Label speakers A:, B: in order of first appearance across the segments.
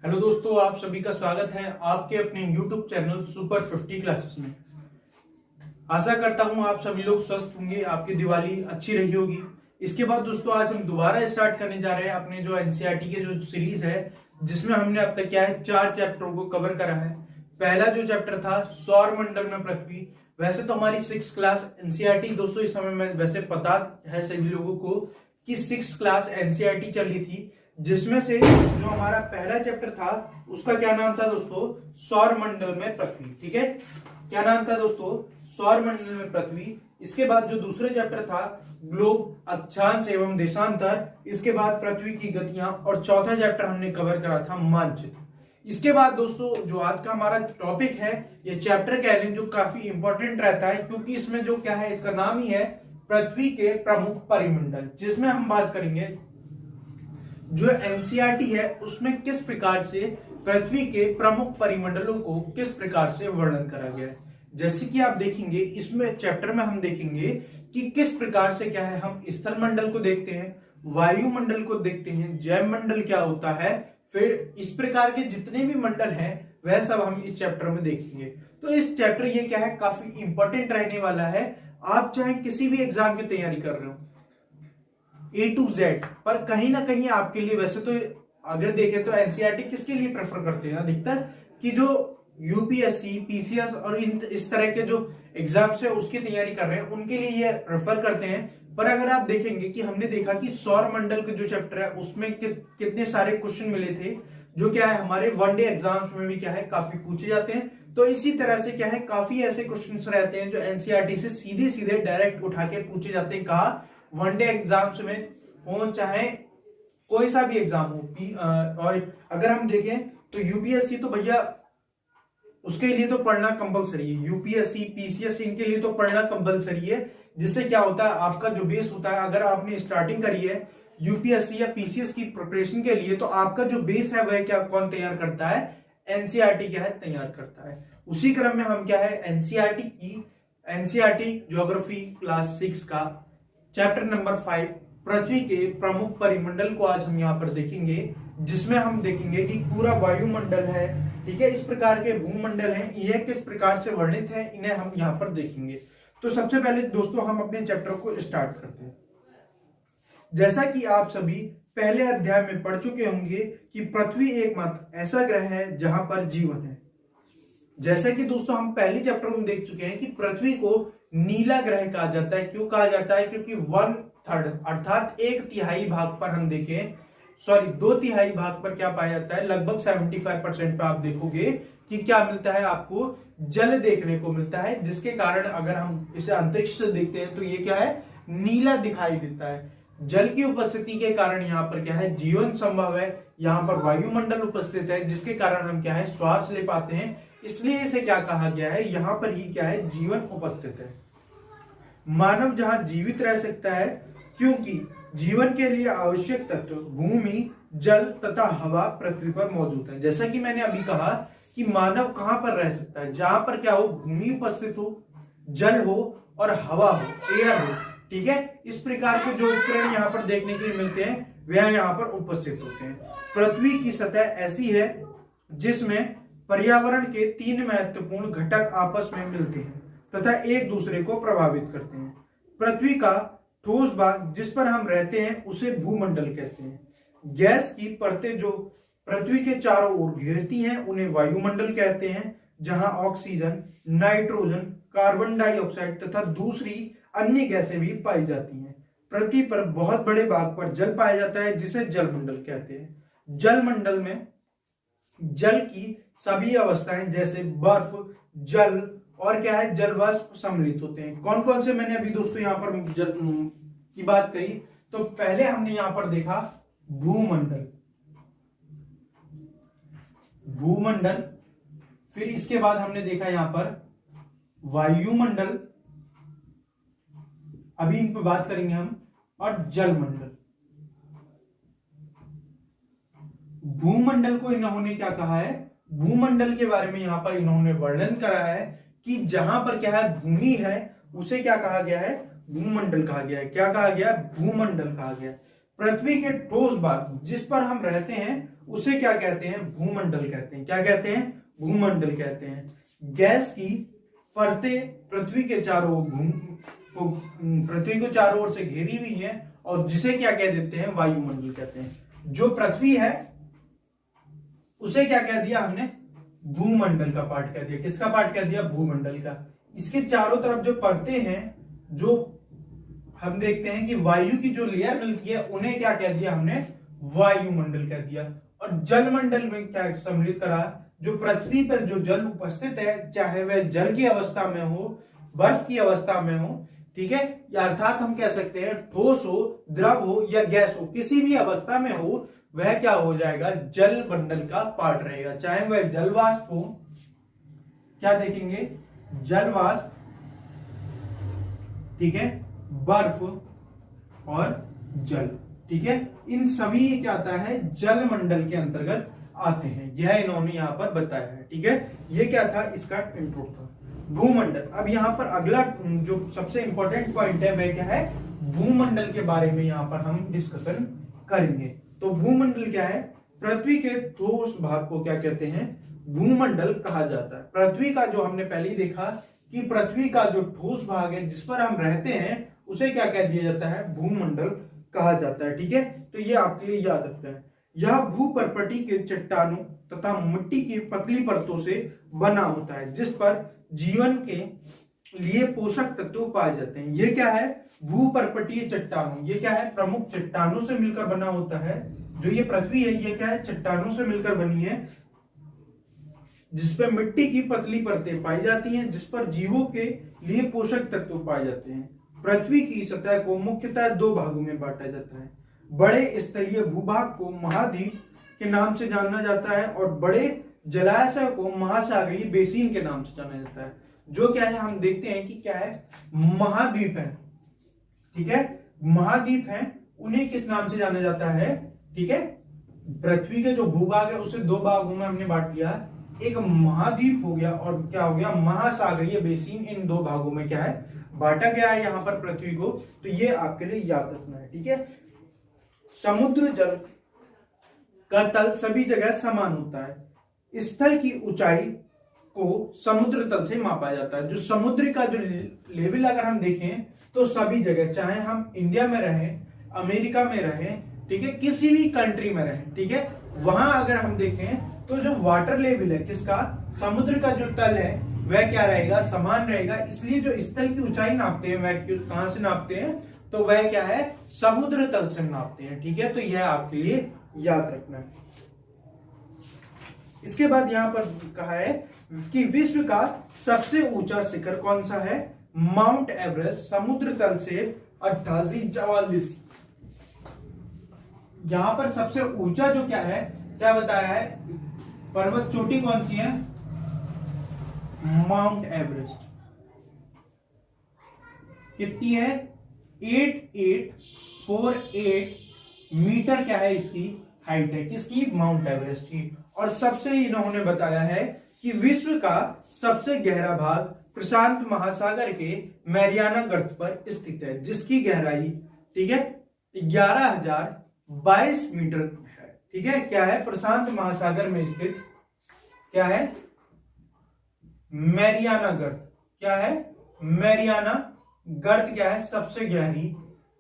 A: Hello दोस्तों, आप सभी का स्वागत है आपके अपने YouTube चैनल सुपर 50 क्लासेस में। आशा करता हूं आप सभी लोग स्वस्थ होंगे, आपकी दिवाली अच्छी रही होगी। इसके बाद दोस्तों आज हम दोबारा स्टार्ट करने जा रहे हैं अपने जो एनसीईआरटी के जो सीरीज है, जिसमें हमने अब तक क्या है 4 चैप्टरों को कवर करा है। पहला जो चैप्टर था सौर मंडल में पृथ्वी। वैसे तो हमारी 6 क्लास एनसीईआरटी दोस्तों इस समय में वैसे पता है सभी लोगों को कि 6 क्लास एनसीईआरटी चल रही थी, जिसमें से जो हमारा पहला चैप्टर था उसका क्या नाम था दोस्तों, सौर मंडल में पृथ्वी। ठीक है, क्या नाम था दोस्तों, सौर मंडल में पृथ्वी। इसके बाद जो दूसरा चैप्टर था ग्लोब, अक्षांश एवं देशांतर। इसके बाद पृथ्वी की गतियां, और चौथा चैप्टर हमने कवर करा था मानचित्र। इसके बाद दोस्तों जो आज का हमारा टॉपिक है, ये चैप्टर कह लें जो काफी इंपॉर्टेंट रहता है, क्योंकि इसमें जो क्या है इसका नाम ही है पृथ्वी के प्रमुख परिमंडल, जिसमें हम बात करेंगे जो एनसीईआरटी है उसमें किस प्रकार से पृथ्वी के प्रमुख परिमंडलों को किस प्रकार से वर्णन करा गया है। जैसे कि आप देखेंगे इसमें चैप्टर में हम देखेंगे कि किस प्रकार से क्या है हम स्थल मंडल को देखते हैं, वायुमंडल को देखते हैं, जैव मंडल क्या होता है, फिर इस प्रकार के जितने भी मंडल हैं वह सब हम इस चैप्टर में देखेंगे। तो इस चैप्टर ये क्या है काफी इंपॉर्टेंट रहने वाला है। आप चाहे किसी भी एग्जाम की तैयारी कर रहे हो A to Z, पर कहीं ना कहीं आपके लिए, वैसे तो अगर देखें तो एनसीईआरटी किसके लिए प्रेफर करते हैं अधिकतर, कि जो यूपीएससी, पीसीएस और इस तरह के जो एग्जाम्स है उसकी तैयारी कर रहे हैं उनके लिए ये प्रेफर करते हैं। पर अगर आप देखेंगे कि हमने देखा कि सौर मंडल का जो चैप्टर है उसमें कितने सारे क्वेश्चन मिले थे, जो क्या है हमारे वनडे एग्जाम्स में भी क्या है काफी पूछे जाते हैं। तो इसी तरह से क्या है काफी ऐसे क्वेश्चन रहते हैं जो एनसीईआरटी से सीधे सीधे डायरेक्ट उठा के पूछे जाते हैं। कहा वनडे एग्जाम्स में हो चाहे कोई सा भी एग्जाम हो। और अगर हम देखें तो यूपीएससी तो भैया उसके लिए तो पढ़ना कंपलसरी है, यूपीएससी पीसीएस इनके लिए तो पढ़ना कंपलसरी है। जिससे क्या होता है आपका जो बेस होता है, अगर आपने स्टार्टिंग करी है यूपीएससी या पीसीएस की प्रिपरेशन के लिए, तो आपका जो बेस है वह क्या कौन तैयार करता है, एनसीईआरटी क्या है तैयार करता है। उसी क्रम में हम क्या है एनसीईआरटी ज्योग्राफी क्लास 6 का चैप्टर नंबर 5 पृथ्वी के प्रमुख परिमंडल को आज हम यहाँ पर देखेंगे, जिसमें हम देखेंगे कि पूरा वायुमंडल है, ठीक है, इस प्रकार के भूमंडल हैं, यह किस प्रकार से वर्णित है, इन्हें हम यहाँ पर देखेंगे। तो सबसे पहले दोस्तों हम अपने चैप्टर को स्टार्ट करते हैं। जैसा कि आप सभी पहले अध्याय में पढ़ चुके होंगे कि पृथ्वी एकमात्र ऐसा ग्रह है जहां पर जीवन है। जैसे कि दोस्तों हम पहले चैप्टर में देख चुके हैं कि पृथ्वी को नीला ग्रह कहा जाता है। क्यों कहा जाता है, क्योंकि 1/3 अर्थात 1/3 भाग पर हम देखें, 2/3 भाग पर क्या पाया जाता है, लगभग 75% पर आप देखोगे कि क्या मिलता है, आपको जल देखने को मिलता है, जिसके कारण अगर हम इसे अंतरिक्ष से देखते हैं तो ये क्या है नीला दिखाई देता है। जल की उपस्थिति के कारण यहाँ पर क्या है जीवन संभव है, यहाँ पर वायुमंडल उपस्थित है, जिसके कारण हम क्या है श्वास ले पाते हैं, इसलिए इसे क्या कहा गया है, यहाँ पर ही क्या है जीवन उपस्थित है। मानव जहां जीवित रह सकता है क्योंकि जीवन के लिए आवश्यक तत्व भूमि, जल तथा हवा पृथ्वी पर मौजूद है। जैसा कि मैंने अभी कहा कि मानव कहां पर रह सकता है, जहां पर क्या हो भूमि उपस्थित हो, जल हो और हवा हो, एयर हो, ठीक है। इस प्रकार के जो उपकरण यहाँ पर देखने के लिए मिलते हैं वह यहाँ पर उपस्थित होते हैं। पृथ्वी की सतह ऐसी है जिसमें पर्यावरण के 3 महत्वपूर्ण घटक आपस में मिलते हैं तथा एक दूसरे को प्रभावित करते हैं। पृथ्वी का ठोस भाग जिस पर हम रहते हैं उसे भूमंडल कहते हैं। गैस की परतें जो पृथ्वी के चारों ओर घेरती हैं उन्हें वायुमंडल कहते हैं, जहां ऑक्सीजन, नाइट्रोजन, कार्बन डाइऑक्साइड तथा दूसरी अन्य गैसें भी पाई जाती हैं। पृथ्वी पर बहुत बड़े भाग पर जल पाया जाता है जिसे जलमंडल कहते हैं। जलमंडल में जल की सभी अवस्थाएं जैसे बर्फ, जल और क्या है जल वाष्प सम्मिलित होते हैं। कौन कौन से मैंने अभी दोस्तों यहाँ पर जल की बात करी, तो पहले हमने यहाँ पर देखा भूमंडल, फिर इसके बाद हमने देखा यहाँ पर वायुमंडल, अभी इन पर बात करेंगे हम, और जलमंडल। भूमंडल को इन्होंने क्या कहा है, भूमंडल के बारे में यहां पर इन्होंने वर्णन करा है कि जहां पर क्या है भूमि है उसे क्या कहा गया है, भूमंडल कहा गया है। क्या कहा गया, भूमंडल कहा गया। पृथ्वी के ठोस भाग जिस पर हम रहते हैं उसे क्या कहते हैं? भूमंडल कहते हैं। क्या कहते हैं? भूमंडल कहते हैं। गैस की परतें पृथ्वी के पृथ्वी को चारों ओर से घेरी हुई है और जिसे क्या कह देते हैं? वायुमंडल कहते हैं। जो पृथ्वी है उसे क्या कह दिया हमने? भूमंडल का पार्ट कह दिया। किसका पार्ट कह दिया? भूमंडल का। इसके चारों तरफ जो परतें हैं, जो हम देखते हैं कि वायु की जो लेयर मिलती है, उन्हें क्या कह दिया हमने? वायुमंडल कह दिया। और जलमंडल में क्या सम्मिलित करा? जो पृथ्वी पर जो जल उपस्थित है, चाहे वह जल की अवस्था में हो, बर्फ की अवस्था में हो, ठीक है, या अर्थात हम कह सकते हैं ठोस हो, द्रव हो या गैस हो, किसी भी अवस्था में हो, वह क्या हो जाएगा? जल मंडल का पार्ट रहेगा। चाहे वह जलवाष्प हो, क्या देखेंगे? जलवाष्प, ठीक है, बर्फ और जल, ठीक है, इन सभी क्या आता है? जल मंडल के अंतर्गत आते हैं। यह इन्होंने यहां पर बताया है, ठीक है। ये क्या था? इसका इंट्रो था, भूमंडल। अब यहां पर अगला जो सबसे इंपॉर्टेंट पॉइंट है वह क्या है? भूमंडल के बारे में यहां पर हम डिस्कशन करेंगे। तो भूमंडल क्या है? पृथ्वी के ठोस भाग को क्या कहते हैं? भूमंडल कहा जाता है। पृथ्वी का जो हमने पहले ही देखा कि पृथ्वी का जो ठोस भाग है जिस पर हम रहते हैं उसे क्या कह दिया जाता है? भूमंडल कहा जाता है, ठीक है। तो ये आपके लिए याद रखना है। यह भूपर्पटी के चट्टानों तथा मिट्टी की पतली परतों से बना होता है जिस पर जीवन के लिए पोषक तत्व पाए जाते हैं। ये क्या है? भूपर्पटीय चट्टानों। ये क्या है? प्रमुख चट्टानों से मिलकर बना होता है। जो ये पृथ्वी है ये क्या है? चट्टानों से मिलकर बनी है जिसपे मिट्टी की पतली परतें पाई जाती हैं जिस पर जीवों के लिए पोषक तत्व पाए जाते हैं। पृथ्वी की सतह को मुख्यतः दो भागों में बांटा जाता है। बड़े स्थलीय भूभाग को महाद्वीप के नाम से जाना जाता है और बड़े जलाशय को महासागरीय बेसिन के नाम से जाना जाता है। जो क्या है? हम देखते हैं कि क्या है? महाद्वीप है, ठीक है, महाद्वीप है, उन्हें किस नाम से जाना जाता है? ठीक है, पृथ्वी के जो भूभाग है उसे दो भागों में हमने बांट लिया। एक महाद्वीप हो गया और क्या हो गया? महासागरीय बेसिन। इन दो भागों में क्या है? बांटा गया है यहां पर पृथ्वी को। तो ये आपके लिए याद रखना है, ठीक है। समुद्र जल का तल सभी जगह समान होता है। स्थल की ऊंचाई को समुद्र तल से मापा जाता है। जो समुद्र का जो लेवल अगर हम देखें तो सभी जगह, चाहे हम इंडिया में रहें, अमेरिका में रहें, ठीक है, किसी भी कंट्री में रहें, ठीक है, वहां अगर हम देखें तो जो वाटर लेवल है किसका? समुद्र का जो तल है वह क्या रहेगा? समान रहेगा। इसलिए जो स्थल की ऊंचाई नापते हैं वह कहां से नापते हैं? तो वह क्या है? समुद्र तल से नापते हैं, ठीक है। तो यह आपके लिए याद रखना है। इसके बाद यहां पर कहा है कि विश्व का सबसे ऊंचा शिखर कौन सा है? माउंट एवरेस्ट, समुद्र तल से 8844। यहां पर सबसे ऊंचा जो क्या है, क्या बताया है? पर्वत चोटी कौन सी है? Mount Everest. कितनी है? 8848 मीटर क्या है इसकी हाइट है? किसकी? माउंट एवरेस्ट की। और सबसे इन्होंने बताया है कि विश्व का सबसे गहरा भाग प्रशांत महासागर के मैरियाना गर्त पर स्थित है जिसकी गहराई, ठीक है, 11,022 मीटर है, ठीक है। क्या है? प्रशांत महासागर में स्थित क्या है? मैरियाना गर्त। क्या है? मैरियाना गर्त क्या है? सबसे गहरी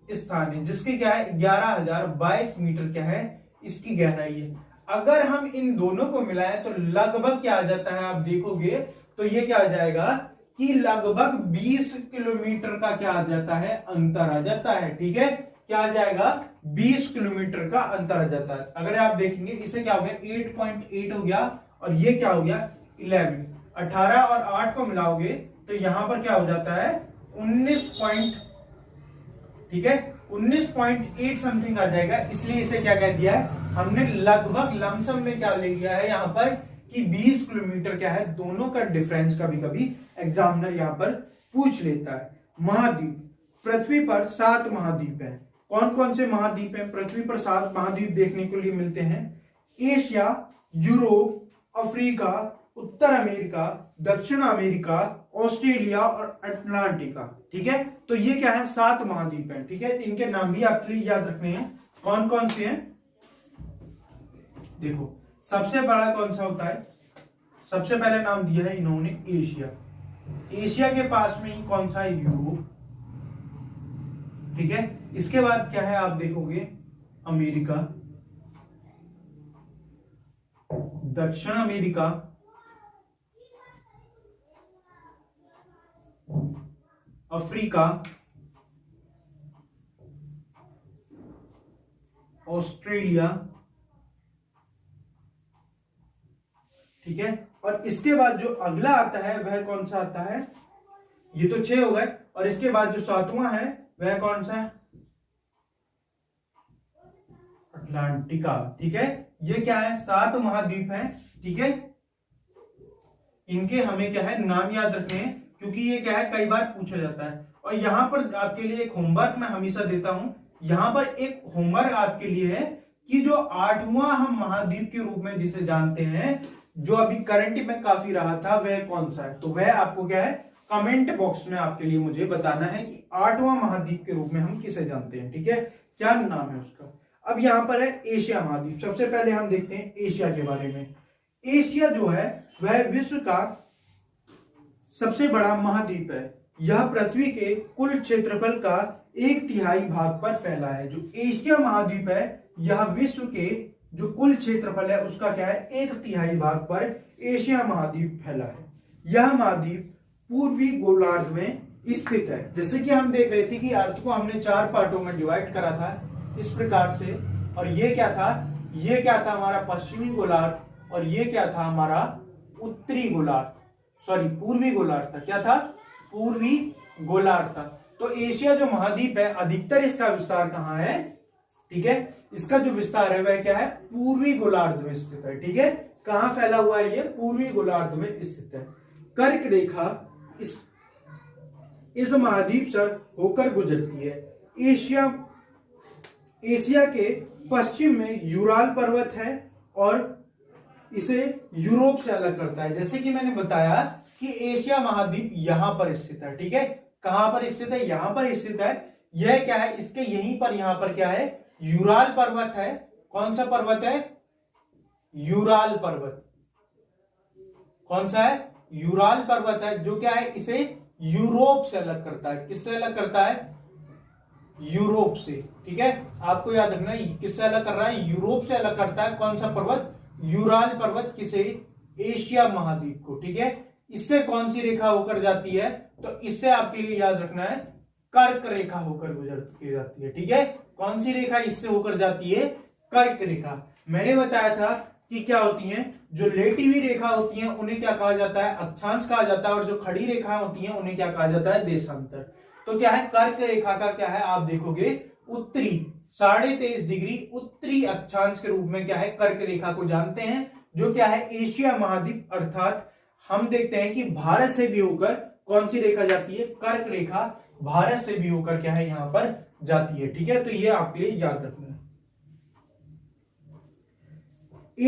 A: स्थान है जिसकी क्या है? 11,022 मीटर क्या है इसकी गहराई है। अगर हम इन दोनों को मिलाएं तो लगभग क्या आ जाता है? आप देखोगे तो ये क्या आ जाएगा कि लगभग 20 किलोमीटर का क्या आ जाता है? अंतर आ जाता है, ठीक है। क्या आ जाएगा? 20 किलोमीटर का अंतर आ जाता है। अगर आप देखेंगे इसे क्या हो गया? 8.8 हो गया और ये क्या हो गया? 11। 18 और 8 को मिलाओगे तो यहां पर क्या हो जाता है? 19 ठीक है, 19.8 समथिंग आ जाएगा। इसलिए इसे क्या कह दिया है हमने? लगभग लमसम में क्या ले लिया है यहां पर कि 20 किलोमीटर क्या है? दोनों का डिफरेंस कभी कभी एग्जामिनर यहां पर पूछ लेता है। महाद्वीप, पृथ्वी पर 7 महाद्वीप हैं। कौन कौन से महाद्वीप हैं? पृथ्वी पर 7 महाद्वीप देखने को लिए मिलते हैं। एशिया, यूरोप, अफ्रीका, उत्तर अमेरिका, दक्षिण अमेरिका, ऑस्ट्रेलिया और अटलांटिका, ठीक है। तो ये क्या है? 7 महाद्वीप हैं, ठीक है। इनके नाम भी आपके लिए याद रखने हैं। कौन कौन से हैं? देखो सबसे बड़ा कौन सा होता है? सबसे पहले नाम दिया है इन्होंने एशिया। एशिया के पास में ही कौन सा है? यूरोप। ठीक है, इसके बाद क्या है आप देखोगे? अमेरिका, दक्षिण अमेरिका, अफ्रीका, ऑस्ट्रेलिया। ठीक है, और इसके बाद जो अगला आता है वह कौन सा आता है? ये तो 6 हो गए, और इसके बाद जो 7वां है वह कौन सा है? अटलांटिका। ठीक है, ये क्या है? 7 महाद्वीप हैं। ठीक है, इनके हमें क्या है नाम याद रखने हैं, क्योंकि ये क्या है कई बार पूछा जाता है। और यहां पर आपके लिए एक होमवर्क मैं हमेशा देता हूं। यहां पर एक होमवर्क आपके लिए है कि जो 8वां हम महाद्वीप के रूप में जिसे जानते हैं, जो अभी करंट में काफी रहा था, वह कौन सा है? तो वह आपको क्या है कमेंट बॉक्स में आपके लिए मुझे बताना है कि 8वां महाद्वीप के रूप में हम किसे जानते हैं। ठीक है, क्या नाम है उसका? अब यहां पर है एशिया महाद्वीप। सबसे पहले हम देखते हैं एशिया के बारे में। एशिया जो है वह विश्व का सबसे बड़ा महाद्वीप है। यह पृथ्वी के कुल क्षेत्रफल का 1/3 भाग पर फैला है। जो एशिया महाद्वीप है यह विश्व के जो कुल क्षेत्रफल है उसका क्या है 1/3 भाग पर एशिया महाद्वीप फैला है। यह महाद्वीप पूर्वी गोलार्ध में स्थित है। जैसे कि हम देख रहे थे कि अर्थ को हमने 4 पार्टों में डिवाइड करा था इस प्रकार से, और ये क्या था? ये क्या था हमारा पश्चिमी गोलार्ध, और ये क्या था हमारा उत्तरी गोलार्ध, सॉरी पूर्वी गोलार्ध था। क्या था? पूर्वी गोलार्ध था। तो एशिया जो महाद्वीप है अधिकतर इसका विस्तार कहां है? ठीक है, इसका जो विस्तार है वह क्या है? पूर्वी गोलार्ध में स्थित है। ठीक है, कहां फैला हुआ है ये? पूर्वी गोलार्ध में स्थित है। कर्क रेखा इस महाद्वीप से होकर गुजरती है। एशिया के पश्चिम में यूराल पर्वत है और इसे यूरोप से अलग करता है। जैसे कि मैंने बताया कि एशिया महाद्वीप यहां पर स्थित है। ठीक है, कहां पर स्थित है? यहां पर स्थित है। यह क्या है? इसके यहीं पर यहां पर क्या है? यूराल पर्वत है। कौन सा पर्वत है? यूराल पर्वत। कौन सा है? यूराल पर्वत है, जो क्या है इसे यूरोप से अलग करता है। किससे अलग करता है? यूरोप से। ठीक है, आपको याद रखना है किससे अलग कर रहा है? यूरोप से अलग करता है। कौन सा पर्वत? यूराल पर्वत। किसे? एशिया महाद्वीप को। ठीक है, इससे कौन सी रेखा होकर जाती है? तो इससे आपके लिए याद रखना है कर्क रेखा होकर गुजर के जाती है। ठीक है, कौन सी रेखा इससे होकर जाती है? कर्क रेखा। मैंने बताया था कि क्या होती हैं? जो लेटी हुई रेखा होती हैं उन्हें क्या कहा जाता है? अक्षांश कहा जाता है, और जो खड़ी रेखा होती हैं उन्हें क्या कहा जाता है? देशांतर। तो क्या है कर्क रेखा का क्या है? आप देखोगे उत्तरी 23.5 डिग्री उत्तरी अक्षांश के रूप में क्या है कर्क रेखा को जानते हैं, जो क्या है एशिया महाद्वीप, अर्थात हम देखते हैं कि भारत से भी होकर कौन सी रेखा जाती है? कर्क रेखा भारत से भी होकर क्या है यहां पर जाती है। ठीक है, तो ये आपके लिए याद रखना है।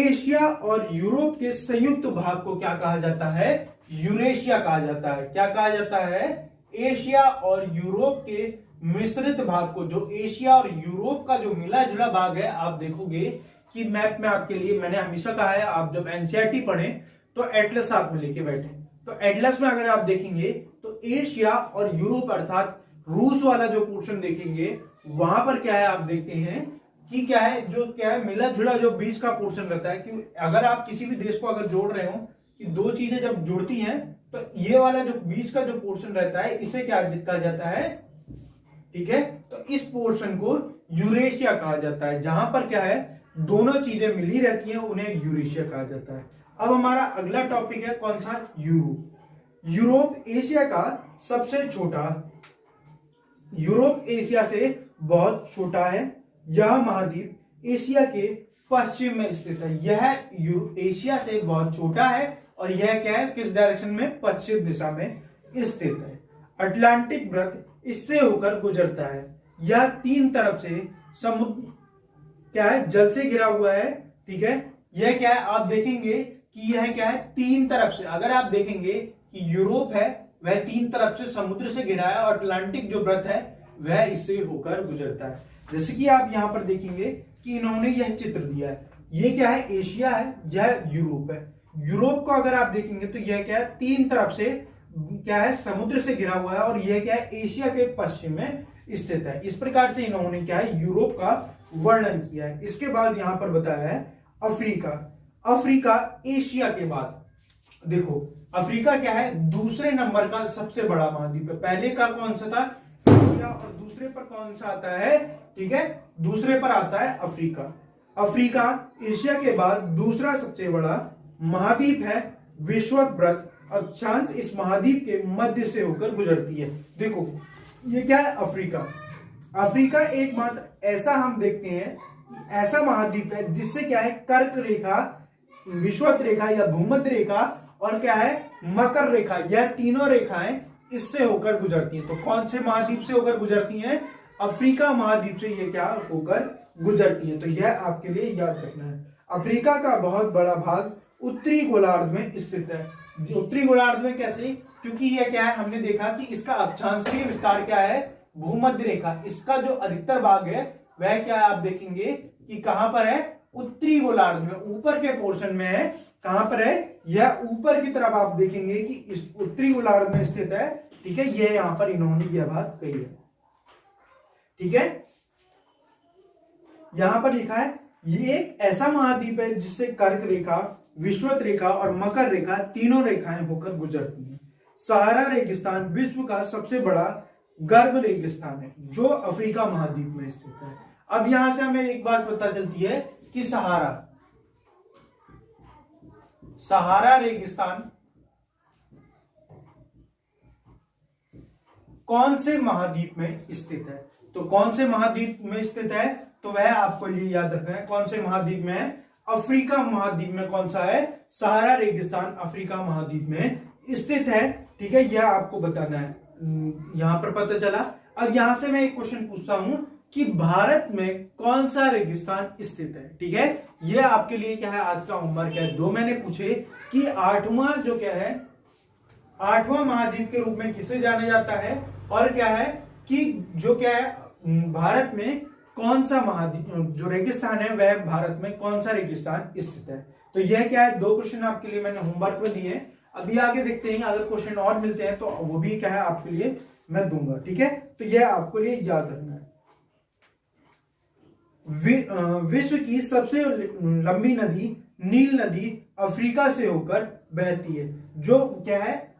A: एशिया और यूरोप के संयुक्त भाग को क्या कहा जाता है? यूरेशिया कहा जाता है। क्या कहा जाता है? एशिया और यूरोप के मिश्रित भाग को, जो एशिया और यूरोप का जो मिला जुला भाग है, आप देखोगे कि मैप में आपके लिए मैंने हमेशा कहा है आप जब एनसीईआरटी पढ़ें तो एटलस साथ में लेके बैठे। तो एटलस में अगर आप देखेंगे तो एशिया और यूरोप अर्थात रूस वाला जो पोर्शन देखेंगे वहां पर क्या है आप देखते हैं कि क्या है जो क्या है मिला जुला जो बीच का पोर्शन रहता है। कि अगर आप किसी भी देश को अगर जोड़ रहे हो कि दो चीजें जब जुड़ती हैं तो ये वाला जो बीच का जो पोर्शन रहता है इसे क्या कहा जाता है? ठीक है, तो इस पोर्शन को यूरेशिया कहा जाता है। जहां पर क्या है दोनों चीजें मिली रहती हैं उन्हें यूरेशिया कहा जाता है। अब हमारा अगला टॉपिक है कौन सा? यूरोप। यूरोप एशिया का सबसे छोटा, यूरोप एशिया से बहुत छोटा है। यह महाद्वीप एशिया के पश्चिम में स्थित है। यह एशिया से बहुत छोटा है और यह क्या है किस डायरेक्शन में? पश्चिम दिशा में स्थित है। अटलांटिक वृत्त इससे होकर गुजरता है। यह 3 तरफ से समुद्र क्या है जल से घिरा हुआ है। ठीक है, यह क्या है आप देखेंगे कि यह क्या है 3 तरफ से, अगर आप देखेंगे कि यूरोप है वह 3 तरफ से समुद्र से घिरा है और अटलांटिक जो वृत्त है वह इससे होकर गुजरता है। जैसे कि आप यहाँ पर देखेंगे कि इन्होंने यह चित्र दिया है, ये क्या है, एशिया है, यह यूरोप है। यूरोप को अगर आप देखेंगे तो यह क्या है, तीन तरफ से क्या है, समुद्र से घिरा हुआ है, और यह क्या है, एशिया के पश्चिम में स्थित है। इस प्रकार से इन्होंने क्या है, यूरोप का वर्णन किया है। इसके बाद यहां पर बताया है अफ्रीका। अफ्रीका एशिया के बाद, देखो अफ्रीका क्या है, दूसरे नंबर का सबसे बड़ा महाद्वीप है। पहले का कौन सा था, एशिया, और दूसरे पर कौन सा आता है, ठीक है, दूसरे पर आता है अफ्रीका। अफ्रीका एशिया के बाद दूसरा सबसे बड़ा महाद्वीप है। विषुववृत्त अक्षांश इस महाद्वीप के मध्य से होकर गुजरती है। देखो ये क्या है, अफ्रीका। अफ्रीका एकमात्र ऐसा हम देखते हैं, ऐसा महाद्वीप है जिससे क्या है, कर्क रेखा, विषुववृत्त रेखा या भूमध्य रेखा और क्या है, मकर रेखा, यह तीनों रेखाएं इससे होकर गुजरती हैं। तो कौन से महाद्वीप से होकर गुजरती हैं, अफ्रीका महाद्वीप से ये क्या होकर गुजरती है। तो यह आपके लिए याद रखना है। अफ्रीका का बहुत बड़ा भाग उत्तरी गोलार्ध में स्थित है। उत्तरी गोलार्ध में कैसे, क्योंकि यह क्या है, हमने देखा कि इसका अक्षांशीय विस्तार क्या है, भूमध्य रेखा। इसका जो अधिकतर भाग है वह क्या है, आप देखेंगे कि कहां पर है, उत्तरी गोलार्ध में, ऊपर के पोर्शन में है। कहां पर है, यह ऊपर की तरफ आप देखेंगे कि इस उत्तरी गोलार्ध में स्थित है। ठीक है, यह यहां पर इन्होंने यह बात कही है। ठीक है, यहां पर लिखा है ये एक ऐसा महाद्वीप है जिससे कर्क रेखा, विषुववृत्त रेखा और मकर रेखा तीनों रेखाएं होकर गुजरती हैं। सहारा रेगिस्तान विश्व का सबसे बड़ा गर्म रेगिस्तान है जो अफ्रीका महाद्वीप में स्थित है। अब यहां से हमें एक बात पता चलती है कि सहारा रेगिस्तान कौन से महाद्वीप में स्थित है। तो कौन से महाद्वीप में स्थित है, तो वह आपको लिए याद रखना है, कौन से महाद्वीप में है, अफ्रीका महाद्वीप में। कौन सा है, सहारा रेगिस्तान अफ्रीका महाद्वीप में स्थित है। ठीक है, यह आपको बताना है, यहां पर पता चला। अब यहां से मैं एक क्वेश्चन पूछता हूं कि भारत में कौन सा रेगिस्तान स्थित है। ठीक है, यह आपके लिए क्या है, आज का होमवर्क है। दो मैंने पूछे कि आठवां जो क्या है, आठवां महाद्वीप के रूप में किसे जाना जाता है, और क्या है कि जो क्या है, भारत में कौन सा महाद्वीप जो रेगिस्तान है वह भारत में कौन सा रेगिस्तान स्थित है। तो यह क्या है, दो क्वेश्चन आपके लिए मैंने होमवर्क में दिए हैं। अभी आगे देखते हैं, अगर क्वेश्चन और मिलते हैं तो वो भी क्या है आपके लिए मैं दूंगा। ठीक है, तो यह आपको लिए याद रखना है। विश्व की सबसे लंबी नदी नील नदी अफ्रीका से होकर बहती है। जो क्या है,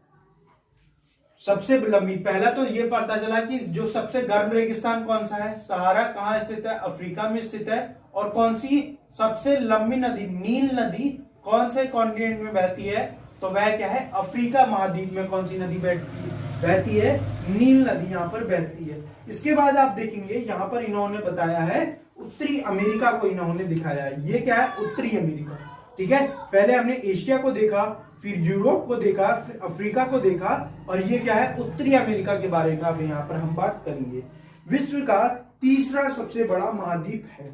A: सबसे लंबी, पहला तो ये पता चला कि जो सबसे गर्म रेगिस्तान कौन सा है, सहारा कहां स्थित है, अफ्रीका में स्थित है। और कौन सी सबसे लंबी नदी, नील नदी कौन से कॉन्टिनेंट में बहती है, तो वह क्या है, अफ्रीका महाद्वीप में कौन सी नदी बहती है, नील नदी यहां पर बहती है। इसके बाद आप देखेंगे यहां पर इन्होंने बताया है उत्तरी अमेरिका को इन्होंने दिखाया है। ये क्या है, उत्तरी अमेरिका। ठीक है, पहले हमने एशिया को देखा, फिर यूरोप को देखा, फिर अफ्रीका को देखा, और ये क्या है, उत्तरी अमेरिका के बारे में अब यहाँ पर हम बात करेंगे। विश्व का तीसरा सबसे बड़ा महाद्वीप है।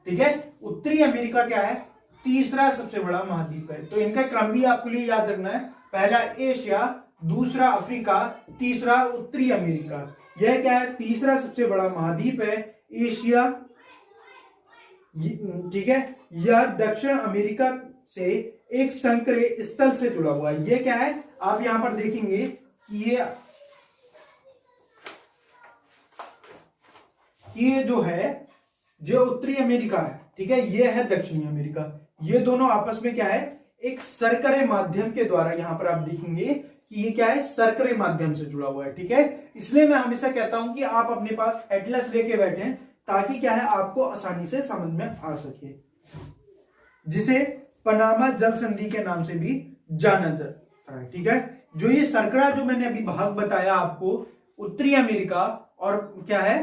A: ठीक है, उत्तरी अमेरिका क्या है, तीसरा सबसे बड़ा महाद्वीप है। तो इनका क्रम भी आपके लिए याद रखना है, पहला एशिया, दूसरा अफ्रीका, तीसरा उत्तरी अमेरिका। यह क्या है, तीसरा सबसे बड़ा महाद्वीप है एशिया। ठीक है, यह दक्षिण अमेरिका से एक संकरे स्थल से जुड़ा हुआ है। ये क्या है, आप यहां पर देखेंगे कि ये जो है, जो उत्तरी अमेरिका है, ठीक है, ये है दक्षिणी अमेरिका। ये दोनों आपस में क्या है, एक सरकरे माध्यम के द्वारा, यहां पर आप देखेंगे कि ये क्या है, सरकरे माध्यम से जुड़ा हुआ है। ठीक है, इसलिए मैं हमेशा कहता हूं कि आप अपने पास एटलस लेके बैठें, ताकि क्या है, आपको आसानी से समझ में आ सके, जिसे पनामा जल संधि के नाम से भी जाना जाता है। ठीक है, जो ये सरकरा जो मैंने अभी भाग बताया आपको, उत्तरी अमेरिका और क्या है,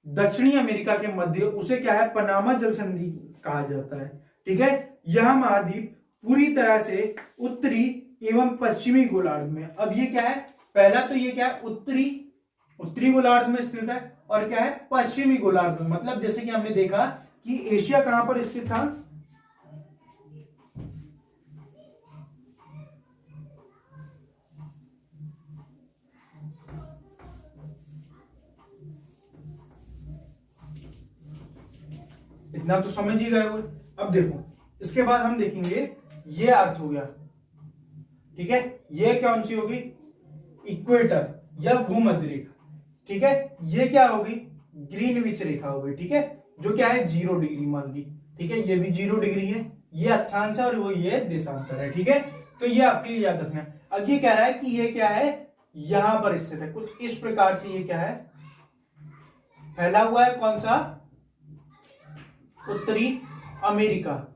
A: दक्षिणी अमेरिका के मध्य, उसे क्या है, पनामा जल संधि कहा जाता है। ठीक है, यह महाद्वीप पूरी तरह से उत्तरी एवं पश्चिमी गोलार्ध में। अब ये क्या है, पहला तो ये क्या है, उत्तरी गोलार्ध में स्थित है, और क्या है, पश्चिमी गोलार्ध में। मतलब जैसे कि हमने देखा कि एशिया कहां पर स्थित था, इतना तो समझ ही गए हो। अब देखो इसके बाद हम देखेंगे ये अर्थ हो गया, ठीक है। ये कौन सी होगी, इक्वेटर या भूमध्य रेखा, ठीक है। ये क्या होगी, ग्रीनविच रेखा होगी, ठीक है, जो क्या है 0 डिग्री मान ली, ठीक है। ये भी 0 डिग्री है, ये अक्षांश है और वो ये देशांतर है, ठीक है। तो ये आपके लिए याद रखना है। अब ये कह रहा है कि ये क्या है, यहां पर स्थित है, कुछ इस प्रकार से ये क्या है, फैला हुआ है, कौन सा, उत्तरी अमेरिका।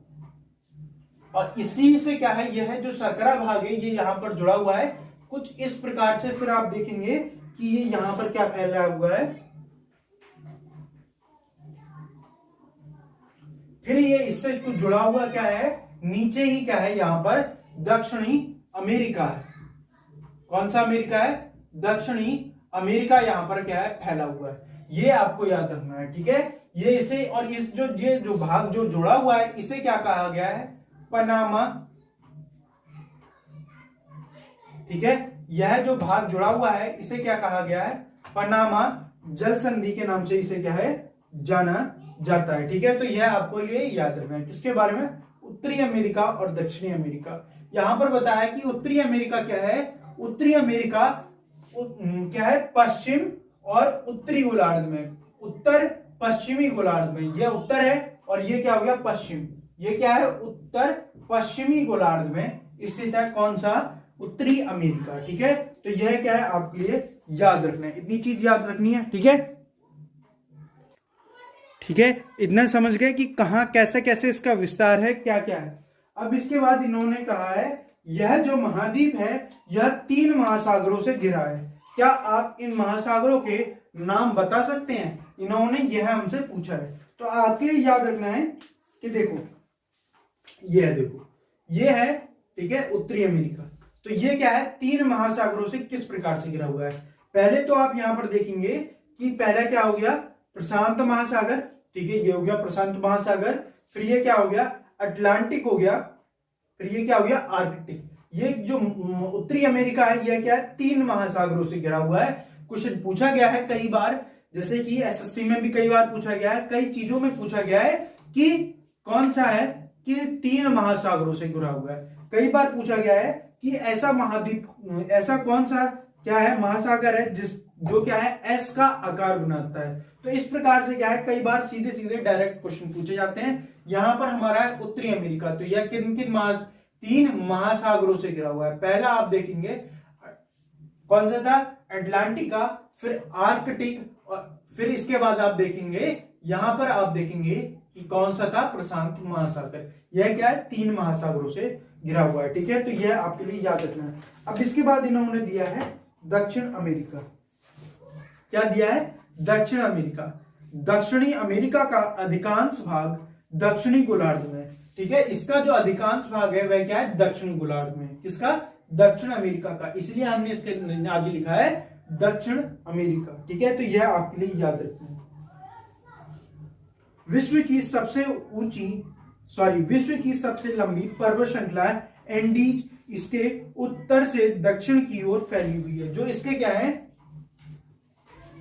A: और इसी से क्या है, यह है जो शर्करा भाग है ये यहां पर जुड़ा हुआ है कुछ इस प्रकार से। फिर आप देखेंगे कि ये यहां पर क्या फैला हुआ है, फिर ये इससे कुछ जुड़ा हुआ क्या है, नीचे ही क्या है, यहां पर दक्षिणी अमेरिका है। कौन सा अमेरिका है, दक्षिणी अमेरिका यहां पर क्या है, फैला हुआ है। ये आपको याद रखना है, ठीक है। ये इसे और इस जो ये जो भाग जो जुड़ा हुआ है इसे क्या कहा गया है, पनामा, ठीक है। यह जो भाग जुड़ा हुआ है इसे क्या कहा गया है, पनामा जल संधि के नाम से इसे क्या है, जाना जाता है, ठीक है। तो यह आपको लिए याद रखना है। किसके बारे में, उत्तरी अमेरिका और दक्षिणी अमेरिका। यहां पर बताया कि उत्तरी अमेरिका क्या है, उत्तरी अमेरिका क्या है, पश्चिम और उत्तरी गोलार्ध में, उत्तर पश्चिमी गोलार्ध में। यह उत्तर है और ये क्या हो गया, पश्चिम। ये क्या है, उत्तर पश्चिमी गोलार्ध में स्थित है, कौन सा, उत्तरी अमेरिका, ठीक है। तो यह क्या है, आपके लिए याद रखना है, इतनी चीज याद रखनी है, ठीक है। ठीक है, इतना समझ गए कि कहां कैसे कैसे इसका विस्तार है, क्या क्या है। अब इसके बाद इन्होंने कहा है यह जो महाद्वीप है यह 3 महासागरों से घिरा है। क्या आप इन महासागरों के नाम बता सकते हैं, इन्होंने यह हमसे पूछा है। तो आपके लिए याद रखना है कि देखो यह देखो ये है, ठीक है, उत्तरी अमेरिका। तो ये क्या है, 3 महासागरों से किस प्रकार से घिरा हुआ है। पहले तो आप यहां पर देखेंगे कि पहला क्या हो गया, प्रशांत महासागर, ठीक है, ये हो गया प्रशांत महासागर। फिर ये क्या हो गया, अटलांटिक हो गया। फिर ये क्या हो गया, आर्कटिक। ये जो उत्तरी अमेरिका है यह क्या है, 3 महासागरों से घिरा हुआ है। क्वेश्चन पूछा गया है कई बार, जैसे कि एसएससी में भी कई बार पूछा गया है, कई चीजों में पूछा गया है कि कौन सा है कि 3 महासागरों से घिरा हुआ है। कई बार पूछा गया है कि ऐसा महाद्वीप, ऐसा कौन सा क्या है, महासागर है जिस जो क्या है एस का आकार बनाता है। तो इस प्रकार से क्या है, कई बार सीधे सीधे डायरेक्ट क्वेश्चन पूछे जाते हैं। यहां पर हमारा है उत्तरी अमेरिका, तो यह किन किन 3 महासागरों से घिरा हुआ है। पहला आप देखेंगे कौन सा था, अटलांटिका, फिर आर्कटिक, और फिर इसके बाद आप देखेंगे यहां पर आप देखेंगे कि कौन सा था, प्रशांत महासागर। यह क्या है, 3 महासागरों से घिरा हुआ है, ठीक है। तो यह आपके लिए याद रखना है। अब इसके बाद इन्होंने दिया है दक्षिण अमेरिका। क्या दिया है, दक्षिण अमेरिका। दक्षिणी अमेरिका का अधिकांश भाग दक्षिणी गोलार्ध में, ठीक है। इसका जो अधिकांश भाग है वह क्या है, दक्षिणी गोलार्ध में। किसका, दक्षिण अमेरिका का, इसलिए हमने इसके आगे लिखा है दक्षिण अमेरिका, ठीक है। तो यह आपके लिए याद रखना है। विश्व की सबसे लंबी पर्वत श्रृंखला एंडीज इसके उत्तर से दक्षिण की ओर फैली हुई है। जो इसके क्या है,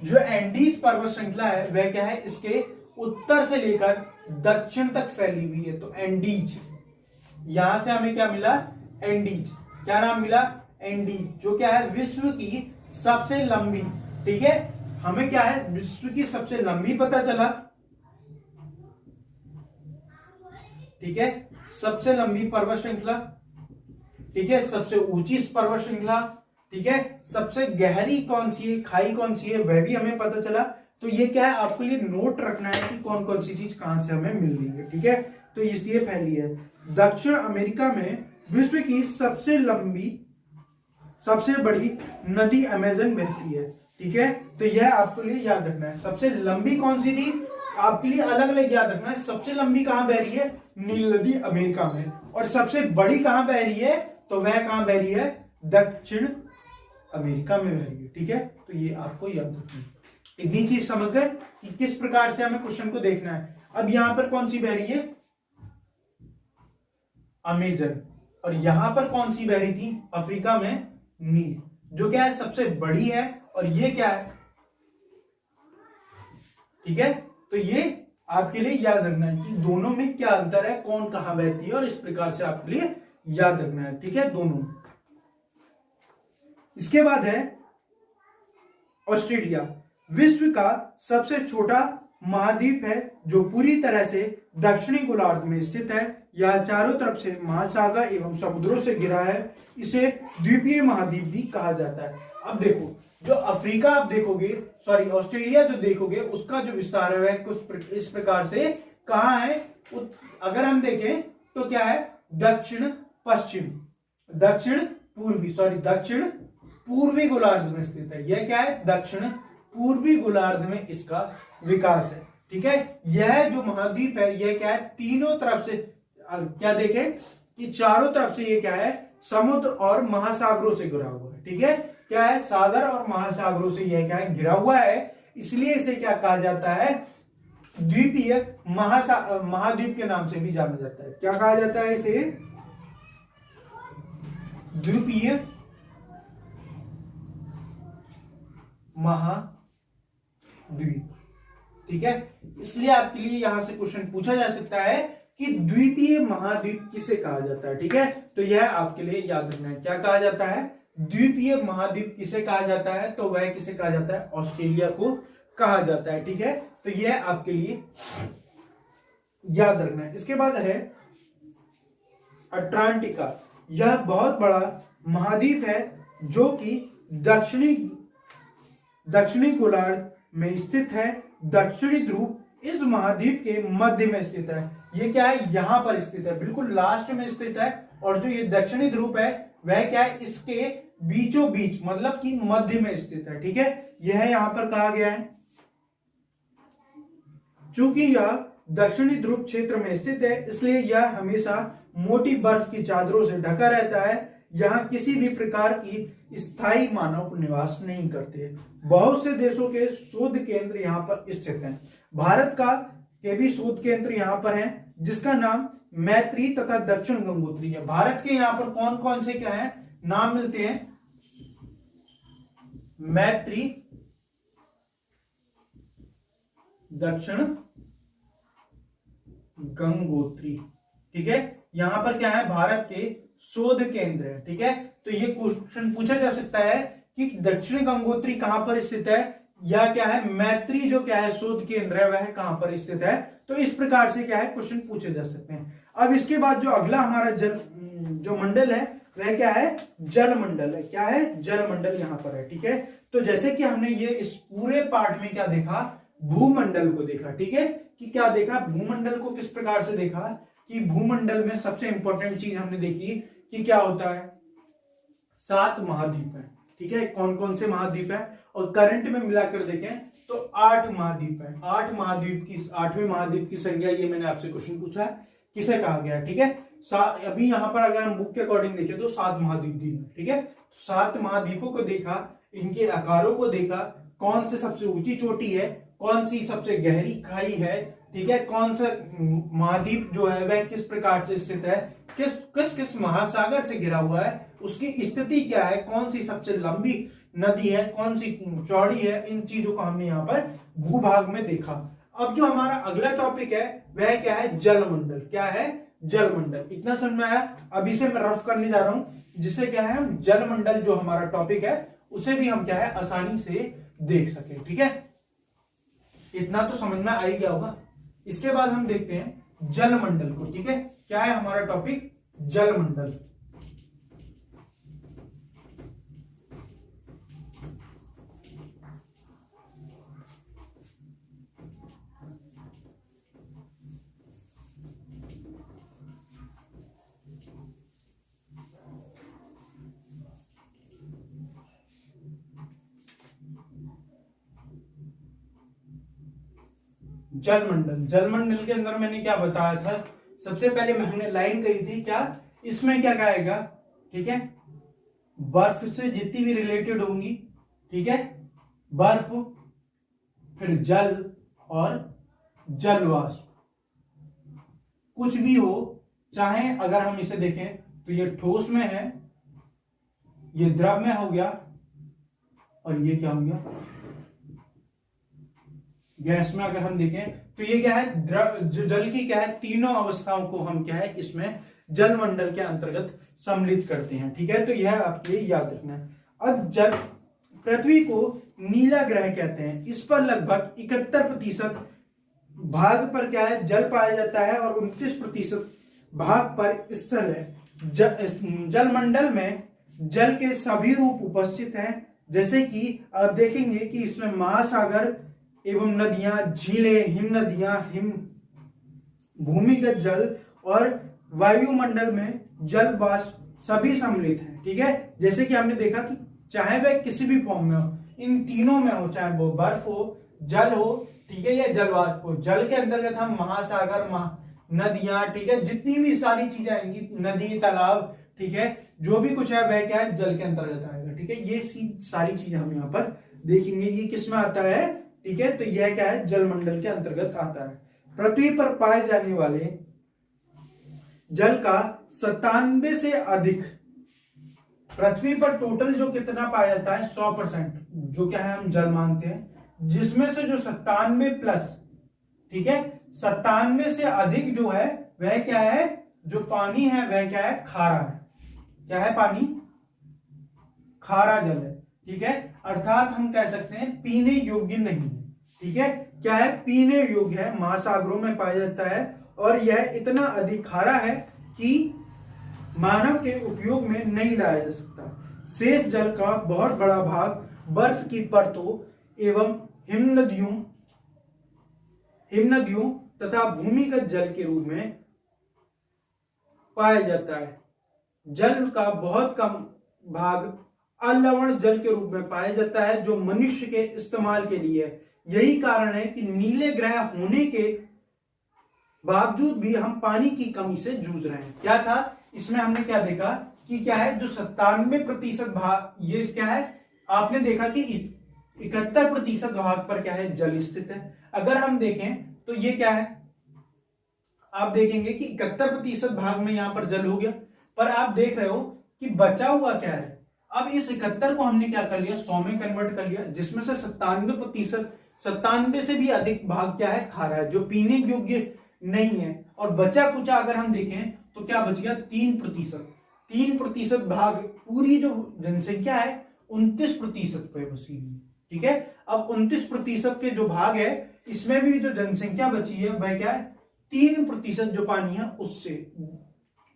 A: जो एंडीज पर्वत श्रृंखला है वह क्या है, इसके उत्तर से लेकर दक्षिण तक फैली हुई है। तो एंडीज, यहां से हमें क्या मिला, एंडीज, क्या नाम मिला, एंडीज, जो क्या है विश्व की सबसे लंबी, ठीक है। हमें क्या है, विश्व की सबसे लंबी पता चला, ठीक है, सबसे लंबी पर्वत श्रृंखला, ठीक है, सबसे ऊंची पर्वत श्रृंखला, ठीक है, सबसे गहरी कौन सी है, खाई कौन सी है, वह भी हमें पता चला। तो ये क्या है, आपके लिए नोट रखना है कि कौन कौन सी चीज कहां से हमें मिल रही है, ठीक है। तो इसलिए फैली है। दक्षिण अमेरिका में विश्व की सबसे लंबी, सबसे बड़ी नदी अमेजन बहती है, ठीक है। तो यह आपके लिए याद रखना है। सबसे लंबी कौन सी थी, आपके लिए अलग अलग याद रखना है। सबसे लंबी कहां बह रही है, नील नदी अमेरिका में। और सबसे बड़ी कहां बह रही है, तो वह कहां बह रही है, दक्षिण अमेरिका में बह रही है, ठीक है। तो ये आपको याद रखना है। इतनी चीज समझ गए कि किस प्रकार से हमें क्वेश्चन को देखना है। अब यहां पर कौन सी बह रही है, अमेजन, और यहां पर कौन सी बह रही थी, अफ्रीका में नील, जो क्या है सबसे बड़ी है। और ये क्या है, ठीक है, तो ये आपके लिए याद रखना है कि दोनों में क्या अंतर है, कौन कहां बहती है, और इस प्रकार से आपके लिए याद रखना है। ठीक है, दोनों। इसके बाद है ऑस्ट्रेलिया। विश्व का सबसे छोटा महाद्वीप है जो पूरी तरह से दक्षिणी गोलार्ध में स्थित है। यह चारों तरफ से महासागर एवं समुद्रों से घिरा है। इसे द्वीपीय महाद्वीप भी कहा जाता है। अब देखो, जो अफ्रीका आप देखोगे, सॉरी ऑस्ट्रेलिया जो देखोगे, उसका जो विस्तार है वह कुछ इस प्रकार से कहां है, अगर हम देखें तो क्या है, दक्षिण पश्चिम, दक्षिण पूर्वी गोलार्ध में स्थित है। यह क्या है, दक्षिण पूर्वी गोलार्ध में इसका विकास है। ठीक है, यह जो महाद्वीप है यह क्या है, तीनों तरफ से क्या देखें कि चारों तरफ से ये क्या है, समुद्र और महासागरों से घिरा हुआ है। ठीक है, क्या है, सागर और महासागरों से यह क्या है, घिरा हुआ है। इसलिए इसे क्या कहा जाता है, द्वीपीय महाद्वीप के नाम से भी जाना जाता है। क्या कहा जाता है इसे, द्वीपीय महाद्वीप। ठीक है, इसलिए आपके लिए यहां से क्वेश्चन पूछा जा सकता है कि द्वीपीय महाद्वीप किसे कहा जाता है। ठीक है, तो यह आपके लिए याद रखना है, क्या कहा जाता है, द्वीपीय महाद्वीप किसे कहा जाता है, तो वह किसे कहा जाता है, ऑस्ट्रेलिया को कहा जाता है। ठीक है, तो यह आपके लिए याद रखना है। इसके बाद है अटलांटिका। यह बहुत बड़ा महाद्वीप है जो कि दक्षिणी गोलार्ध में स्थित है। दक्षिणी ध्रुव इस महाद्वीप के मध्य में स्थित है। ये क्या है, यहां पर स्थित है, बिल्कुल लास्ट में स्थित है। और जो ये दक्षिणी ध्रुव है वह क्या है, इसके बीचों बीच, मतलब कि मध्य में स्थित है। ठीक है, यह यहां पर कहा गया है। चूंकि यह दक्षिणी ध्रुव क्षेत्र में स्थित है, इसलिए यह हमेशा मोटी बर्फ की चादरों से ढका रहता है। यहां किसी भी प्रकार की स्थायी मानव निवास नहीं करते। बहुत से देशों के शोध केंद्र यहां पर स्थित हैं। भारत के भी शोध केंद्र यहां पर हैं, जिसका नाम मैत्री तथा दक्षिण गंगोत्री है। भारत के यहां पर कौन कौन से क्या है नाम मिलते हैं, मैत्री, दक्षिण गंगोत्री। ठीक है, यहां पर क्या है, भारत के शोध केंद्र है। ठीक है, तो ये क्वेश्चन पूछा जा सकता है कि दक्षिण गंगोत्री कहां पर स्थित है, या क्या है, मैत्री जो क्या है शोध केंद्र है वह कहां पर स्थित है। तो इस प्रकार से क्या है क्वेश्चन पूछे जा सकते हैं। अब इसके बाद जो अगला हमारा जो मंडल है वह क्या है, जल मंडल है। क्या है, जल मंडल यहां पर है। ठीक है, तो जैसे कि हमने ये इस पूरे पार्ट में क्या देखा, भूमंडल को देखा। ठीक है, कि क्या देखा, भूमंडल को किस प्रकार से देखा, कि भूमंडल में सबसे इंपॉर्टेंट चीज हमने देखी कि क्या होता है, 7 महाद्वीप है। ठीक है, कौन कौन से महाद्वीप है, और करंट में मिलाकर देखें तो 8 महाद्वीप है। 8वें महाद्वीप की संख्या, ये मैंने आपसे क्वेश्चन पूछा है, किसे कहा गया है। ठीक है, अभी यहां पर अगर हम बुक के अकॉर्डिंग देखें तो 7 महाद्वीप दी है। ठीक है, 7 महाद्वीपों को देखा, इनके आकारों को देखा, कौन से सबसे ऊंची चोटी है, कौन सी सबसे गहरी खाई है। ठीक है, कौन सा महाद्वीप जो है वह किस प्रकार से स्थित है, किस महासागर से घिरा हुआ है, उसकी स्थिति क्या है, कौन सी सबसे लंबी नदी है, कौन सी चौड़ी है, इन चीजों को हमने यहाँ पर भूभाग में देखा। अब जो हमारा अगला टॉपिक है वह क्या है, जलमंडल। क्या है, जलमंडल। इतना समझ में आया। अभी से मैं रफ करने जा रहा हूं, जिससे क्या है हम जलमंडल जो हमारा टॉपिक है उसे भी हम क्या है आसानी से देख सके। ठीक है, इतना तो समझ में आ ही गया होगा। इसके बाद हम देखते हैं जलमंडल को। ठीक है, क्या है हमारा टॉपिक, जलमंडल। जलमंडल, जलमंडल के अंदर मैंने क्या बताया था, सबसे पहले मैंने लाइन कही थी, क्या इसमें क्या कहेगा, ठीक है, बर्फ से जितनी भी रिलेटेड होंगी, ठीक है, बर्फ, फिर जल और जलवाष्प, कुछ भी हो, चाहे अगर हम इसे देखें तो ये ठोस में है, ये द्रव में हो गया, और ये क्या हो गया, गैस में अगर हम देखें तो ये क्या है, जो जल की क्या है, तीनों अवस्थाओं को हम क्या है इसमें जल मंडल के अंतर्गत सम्मिलित करते हैं। ठीक है, तो यह आपके लिए याद रखना है। अब जल पृथ्वी को नीला ग्रह कहते हैं। इस पर लगभग 71% भाग पर क्या है, जल पाया जाता है और 29% भाग पर स्थल है। जल मंडल में जल के सभी रूप उपस्थित हैं, जैसे कि आप देखेंगे कि इसमें महासागर एवं नदियां, झीलें, हिम नदियां, हिम भूमिगत जल और वायुमंडल में जल वाष्प सभी सम्मिलित हैं। ठीक है, जैसे कि हमने देखा कि चाहे वह किसी भी फॉर्म में हो, इन तीनों में हो, चाहे वो बर्फ हो, जल हो, ठीक है, या जल वाष्प हो। जल के अंतर्गत हम महासागर, नदियां, ठीक है, जितनी भी सारी चीजें आएंगी, नदी, तालाब, ठीक है, जो भी कुछ है वह क्या है, जल के अंतर्गत आएगा। ठीक है, ये सारी चीजें हम यहाँ पर देखेंगे, ये किस में आता है। ठीक है, तो यह क्या है, जल मंडल के अंतर्गत आता है। पृथ्वी पर पाए जाने वाले जल का 97 से अधिक, पृथ्वी पर टोटल जो कितना पाया जाता है 100%, जो क्या है हम जल मानते हैं, जिसमें से जो 97+, ठीक है, 97 से अधिक जो है वह क्या है, जो पानी है वह क्या है, खारा है। क्या है, पानी खारा जल है। ठीक है, अर्थात हम कह सकते हैं पीने योग्य नहीं है। ठीक है, क्या है, पीने योग्य है, महासागरों में पाया जाता है और यह इतना अधिक खारा है कि मानव के उपयोग में नहीं लाया जा सकता। शेष जल का बहुत बड़ा भाग बर्फ की परतों एवं हिमनदियों तथा भूमिगत जल के रूप में पाया जाता है। जल का बहुत कम भाग अलवण जल के रूप में पाया जाता है, जो मनुष्य के इस्तेमाल के लिए है। यही कारण है कि नीले ग्रह होने के बावजूद भी हम पानी की कमी से जूझ रहे हैं। क्या था इसमें, हमने क्या देखा कि क्या है, जो 97% भाग, ये क्या है, आपने देखा कि 71% भाग पर क्या है, जल स्थित है। अगर हम देखें तो ये क्या है, आप देखेंगे कि 71% भाग में यहां पर जल हो गया, पर आप देख रहे हो कि बचा हुआ क्या है। अब इस 71 को हमने क्या कर लिया, 100 में कन्वर्ट कर लिया, जिसमें से 97%, 97 से भी अधिक भाग क्या है, खारा है, जो पीने योग्य नहीं है। और बचा कुचा अगर हम देखें तो क्या बच गया, 3% भाग पूरी जो जनसंख्या है 29% पे बसी हुई। ठीक है, अब 29% के जो भाग है, इसमें भी जो जनसंख्या बची है वह क्या है, 3% जो पानी है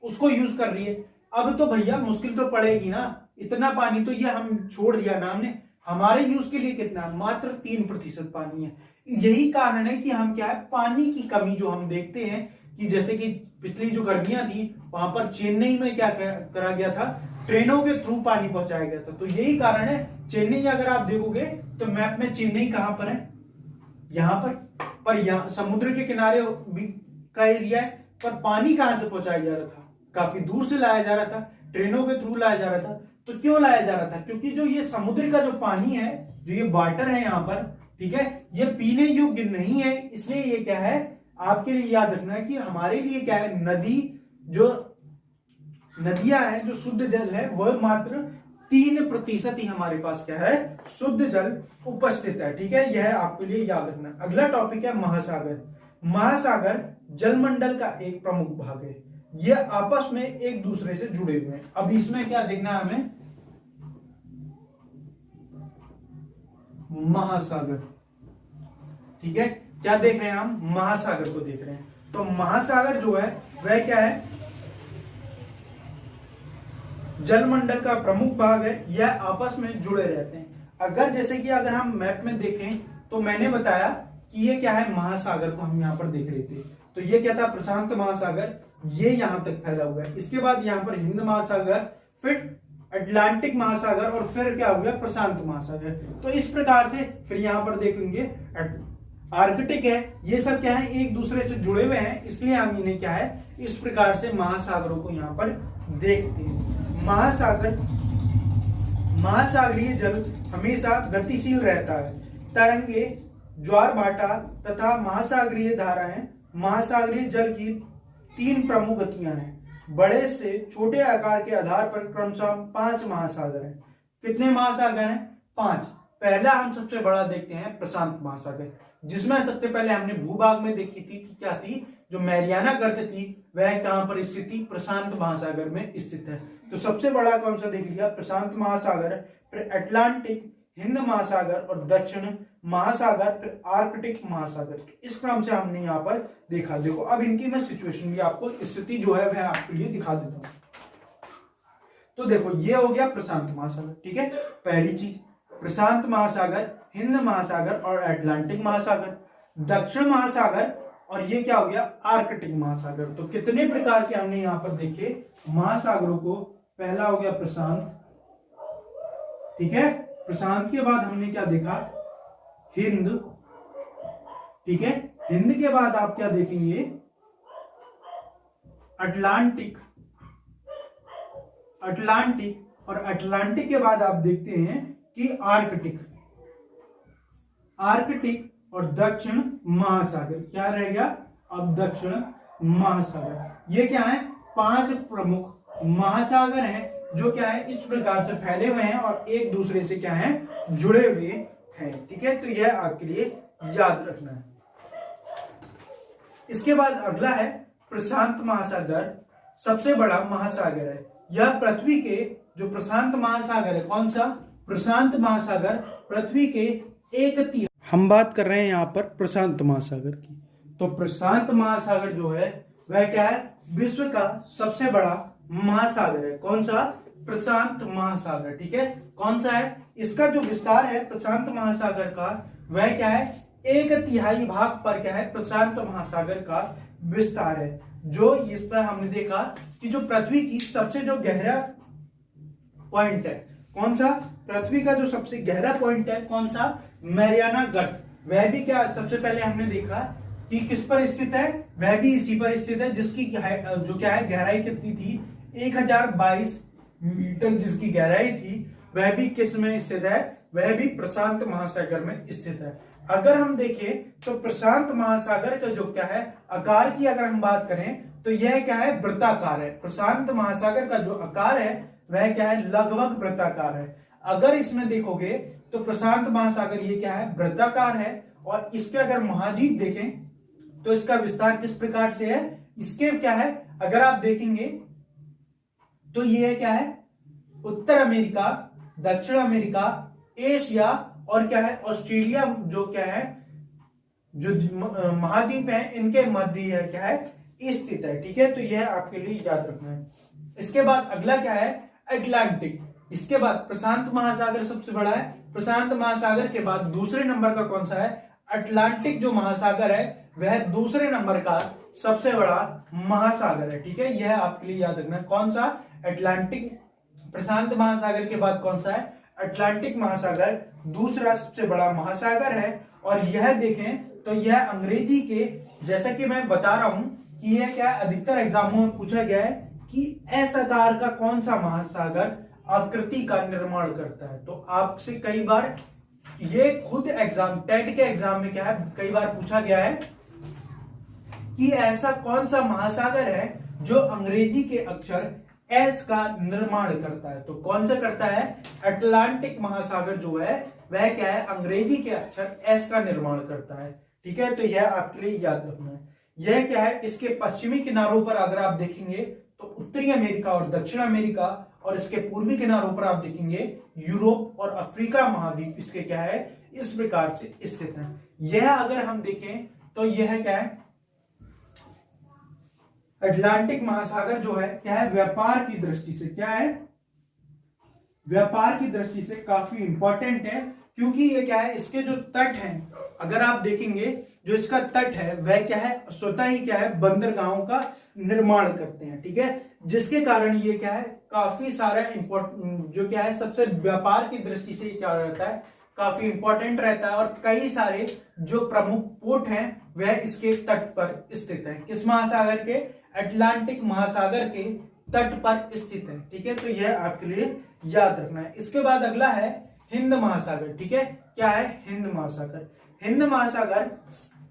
A: उसको यूज कर रही है। अब तो भैया मुश्किल तो पड़ेगी ना, इतना पानी तो ये हम छोड़ दिया ना हमने, हमारे यूज के लिए कितना, मात्र 3% पानी है। यही कारण है कि हम क्या है, पानी की कमी जो हम देखते हैं कि जैसे कि पिछली जो गर्मियां थी वहां पर चेन्नई में क्या करा गया था, ट्रेनों के थ्रू पानी पहुंचाया गया था। तो यही कारण है, चेन्नई अगर आप देखोगे तो मैप में चेन्नई कहां पर है, यहां पर यहां समुद्र के किनारे भी का एरिया है, पर पानी कहां से पहुंचाया जा रहा था, काफी दूर से लाया जा रहा था, ट्रेनों के थ्रू लाया जा रहा था। तो क्यों लाया जा रहा था, क्योंकि जो ये समुद्र का जो पानी है, जो ये वाटर है यहाँ पर, ठीक है, ये पीने योग्य नहीं है। इसलिए ये क्या है, आपके लिए याद रखना है कि हमारे लिए क्या है, नदियां हैं, जो शुद्ध जल है वह मात्र 3% ही हमारे पास क्या है, शुद्ध जल उपस्थित है। ठीक है, यह आपके लिए याद रखना। अगला टॉपिक है महासागर। महासागर जलमंडल का एक प्रमुख भाग है, ये आपस में एक दूसरे से जुड़े हुए हैं। अब इसमें क्या देखना है हमें, महासागर। ठीक है, क्या देख रहे हैं हम, महासागर को देख रहे हैं। तो महासागर जो है वह क्या है, जलमंडल का प्रमुख भाग है, यह आपस में जुड़े रहते हैं। अगर हम मैप में देखें तो मैंने बताया कि ये क्या है, महासागर को हम यहां पर देख रहे थे। तो ये क्या था, प्रशांत महासागर, ये यहां तक फैला हुआ है। इसके बाद यहां पर हिंद महासागर, फिर अटलांटिक महासागर और फिर क्या हो गया, प्रशांत महासागर। तो इस प्रकार से फिर यहां पर देखेंगे आर्कटिक है, ये सब क्या है, एक दूसरे से जुड़े हुए हैं, इसलिए हम इन्हें क्या है, इस प्रकार से महासागरों को यहां पर देखते हैं। महासागरीय जल हमेशा गतिशील रहता है। तरंगे, ज्वार भाटा तथा महासागरीय धाराएं महासागरीय जल की 3 प्रमुख गतियां हैं। बड़े से छोटे आकार के आधार पर क्रमशः 5 महासागर हैं। कितने महासागर हैं, 5। पहला हम सबसे बड़ा देखते हैं प्रशांत महासागर, जिसमें सबसे पहले हमने भूभाग में देखी थी कि क्या थी, जो मैरियाना गर्त थी वह कहां पर स्थित थी, प्रशांत महासागर में स्थित है। तो सबसे बड़ा कौन सा देख लिया, प्रशांत महासागर, फिर अटलांटिक, हिंद महासागर और दक्षिण महासागर, फिर आर्कटिक महासागर। इस क्रम से हमने यहाँ पर देखा। देखो अब इनकी मैं सिचुएशन भी आपको, स्थिति जो है वह आपके लिए दिखा देता हूं। तो देखो ये हो गया प्रशांत महासागर, ठीक है, पहली चीज प्रशांत महासागर, हिंद महासागर और अटलांटिक महासागर, दक्षिण महासागर और ये क्या हो गया, आर्कटिक महासागर। तो कितने प्रकार के हमने यहाँ पर देखे महासागरों को। पहला हो गया प्रशांत, ठीक है, प्रशांत के बाद हमने क्या देखा, हिंद, ठीक है, हिंद के बाद आप क्या देखेंगे, अटलांटिक, अटलांटिक और अटलांटिक के बाद आप देखते हैं कि आर्कटिक, आर्कटिक और दक्षिण महासागर। क्या रह गया अब, दक्षिण महासागर। ये क्या है, 5 प्रमुख महासागर हैं जो क्या है इस प्रकार से फैले हुए हैं और एक दूसरे से क्या है, जुड़े हुए हैं, ठीक है। तो यह आपके लिए याद रखना है। इसके बाद अगला है प्रशांत महासागर, सबसे बड़ा महासागर है। यह पृथ्वी के, जो प्रशांत महासागर है, कौन सा, प्रशांत महासागर पृथ्वी के 1/3, हम बात कर रहे हैं यहाँ पर प्रशांत महासागर की। तो प्रशांत महासागर जो है वह क्या है, विश्व का सबसे बड़ा महासागर है। कौन सा, प्रशांत महासागर, ठीक है। कौन सा है, इसका जो विस्तार है प्रशांत महासागर का वह क्या है, 1/3 भाग पर क्या है, प्रशांत महासागर का विस्तार है। जो इस पर हमने देखा कि जो पृथ्वी की सबसे जो गहरा पॉइंट है, कौन सा, पृथ्वी का जो सबसे गहरा पॉइंट है, कौन सा, मैरियाना गर्त, वह भी क्या सबसे पहले हमने देखा कि किस पर स्थित है, वह भी इसी पर स्थित है, जिसकी जो क्या है गहराई कितनी थी, 1022 मीटर जिसकी गहराई थी, वह भी किस में स्थित है, वह भी प्रशांत महासागर में स्थित है। अगर हम देखें तो प्रशांत महासागर का जो क्या है आकार की अगर हम बात करें तो यह क्या है, वृत्ताकार है। प्रशांत महासागर का जो आकार है वह क्या है, लगभग वृत्ताकार है। अगर इसमें देखोगे तो प्रशांत महासागर ये क्या है, वृत्ताकार है। और इसके अगर महाद्वीप देखें तो इसका विस्तार किस प्रकार से है, इसके क्या है, अगर आप देखेंगे तो ये क्या है, उत्तर अमेरिका, दक्षिण अमेरिका, एशिया और क्या है, ऑस्ट्रेलिया, जो क्या है, जो महाद्वीप है इनके मध्य है क्या है, स्थित है, ठीक है। तो यह आपके लिए याद रखना है। इसके बाद अगला क्या है, अटलांटिक। इसके बाद प्रशांत महासागर सबसे बड़ा है, प्रशांत महासागर के बाद दूसरे नंबर का कौन सा है, अटलांटिक जो महासागर है वह दूसरे नंबर का सबसे बड़ा महासागर है, ठीक है। यह आपके लिए याद रखना है। कौन सा, अटलांटिक, प्रशांत महासागर के बाद कौन सा है, अटलांटिक महासागर दूसरा सबसे बड़ा महासागर है। और यह देखें तो यह अंग्रेजी के, जैसा कि मैं बता रहा हूं कि यह क्या अधिकतर एग्जामों में पूछा गया है कि एस आकार का कौन सा महासागर आकृति का निर्माण करता है। तो आपसे कई बार ये खुद एग्जाम, टेट के एग्जाम में क्या है कई बार पूछा गया है कि ऐसा कौन सा महासागर है जो अंग्रेजी के अक्षर एस का निर्माण करता है। तो कौन सा करता है, अटलांटिक महासागर जो है वह क्या है, अंग्रेजी के अक्षर एस का निर्माण करता है, ठीक है। तो यह आपके लिए याद रखना है। यह क्या है, इसके पश्चिमी किनारों पर अगर आप देखेंगे तो उत्तरी अमेरिका और दक्षिण अमेरिका, और इसके पूर्वी किनारों पर आप देखेंगे यूरोप और अफ्रीका महाद्वीप इसके क्या है, इस प्रकार से स्थित है। यह अगर हम देखें तो यह क्या है, अटलांटिक महासागर जो है क्या है, व्यापार की दृष्टि से क्या है, व्यापार की दृष्टि से काफी इंपॉर्टेंट है। क्योंकि ये क्या है, इसके जो तट हैं अगर आप देखेंगे, जो इसका तट है वह क्या है, स्वतः ही क्या है, बंदरगाहों का निर्माण करते हैं, ठीक है। जिसके कारण ये क्या है, काफी सारा इंपॉर्टेंट, जो क्या है सबसे व्यापार की दृष्टि से क्या रहता है, काफी इंपॉर्टेंट रहता है। और कई सारे जो प्रमुख पोर्ट हैं वह इसके तट पर स्थित है। किस महासागर के, अटलांटिक महासागर के तट पर स्थित है, ठीक है। तो यह आपके लिए याद रखना है। इसके बाद अगला है हिंद महासागर, ठीक है। क्या है, हिंद महासागर। हिंद महासागर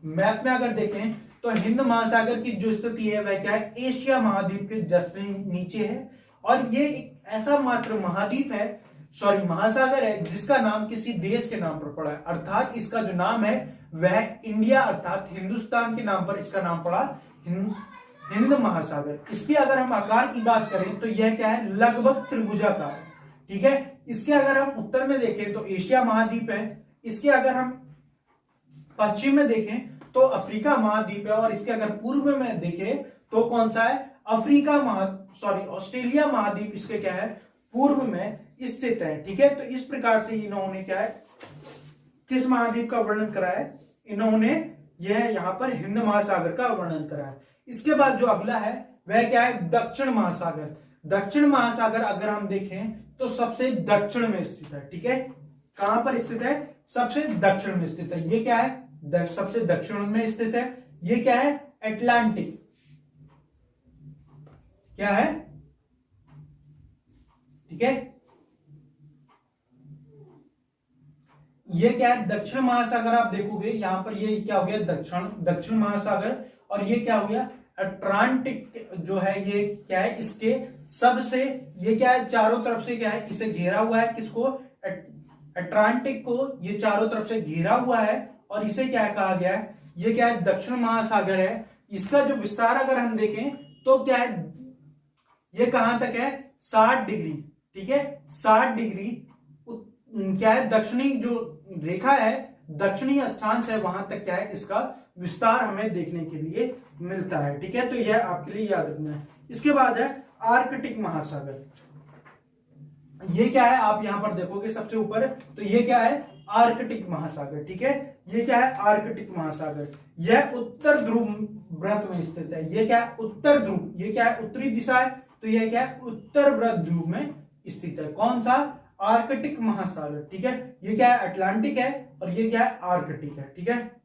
A: मैप में अगर देखें तो हिंद महासागर की जो स्थिति है वह क्या है, एशिया महाद्वीप के जस्ट नीचे है। और ये एक ऐसा मात्र महाद्वीप है सॉरी महासागर है जिसका नाम किसी देश के नाम पर पड़ा है, अर्थात इसका जो नाम है वह इंडिया अर्थात हिंदुस्तान के नाम पर इसका नाम पड़ा हिंद महासागर। इसके अगर हम आकार की बात करें तो यह क्या है, लगभग त्रिभुजाकार। ठीक है, इसके अगर हम उत्तर में देखें तो एशिया महाद्वीप है, इसके अगर हम पश्चिम में देखें तो अफ्रीका महाद्वीप है, और इसके अगर पूर्व में देखें तो कौन सा है, ऑस्ट्रेलिया महाद्वीप इसके क्या है, पूर्व में स्थित है। ठीक है, तो इस प्रकार से इन्होंने क्या है, किस महाद्वीप का वर्णन करा है, इन्होंने यह यहाँ पर हिंद महासागर का वर्णन करा है। इसके बाद जो अगला है वह क्या है, दक्षिण महासागर। दक्षिण महासागर अगर हम देखें तो सबसे दक्षिण में स्थित है। ठीक है, कहां पर स्थित है, सबसे दक्षिण में स्थित है। ये क्या है, सबसे दक्षिण में स्थित है। ये क्या है, अटलांटिक, क्या है, ठीक है, ये क्या है, दक्षिण महासागर। आप देखोगे यहां पर ये क्या हो गया, दक्षिण महासागर, और ये क्या हो गया, अटलांटिक जो है ये क्या है, इसके सबसे ये क्या है, चारों तरफ से क्या है, इसे घेरा हुआ है, किसको, अटलांटिक को ये चारों तरफ से घेरा हुआ है, और इसे क्या कहा गया है, ये क्या है, दक्षिण महासागर है। इसका जो विस्तार अगर हम देखें तो क्या है, ये कहां तक है, 60 डिग्री। ठीक है, 60 डिग्री क्या है, दक्षिणी जो रेखा है, दक्षिणी अक्षांश है, वहां तक क्या है, इसका विस्तार हमें देखने के लिए मिलता है। ठीक है, तो यह आपके लिए याद रखना है। इसके बाद है आर्कटिक महासागर। ये क्या है, आप यहां पर देखोगे सबसे ऊपर, तो ये क्या है, आर्कटिक महासागर। ठीक है, ये क्या है, आर्कटिक महासागर। यह उत्तर ध्रुव व्रत में स्थित है। ये क्या है, उत्तर ध्रुव, ये क्या है, उत्तरी दिशा है, तो यह क्या है, उत्तर व्रत ध्रुव में स्थित है। कौन सा, आर्कटिक महासागर। ठीक है, ये क्या है, अटलांटिक है, और ये क्या है, आर्कटिक है। ठीक है,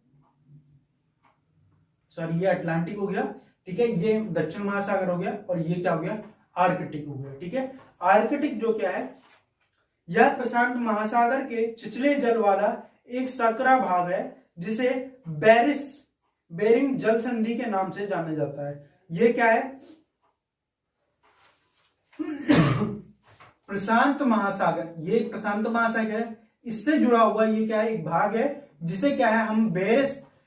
A: सॉरी ये अटलांटिक हो गया। ठीक है, ये दक्षिण महासागर हो गया, और ये क्या हो गया, आर्कटिक हो गया। ठीक है, आर्कटिक जो क्या है, यह प्रशांत महासागर के छिछले जल वाला एक सकरा भाग है, जिसे बेरिंग जल संधि के नाम से जाना जाता है। ये क्या है, प्रशांत महासागर, ये प्रशांत महासागर है, इससे जुड़ा हुआ ये क्या है, एक भाग है, जिसे क्या है, हम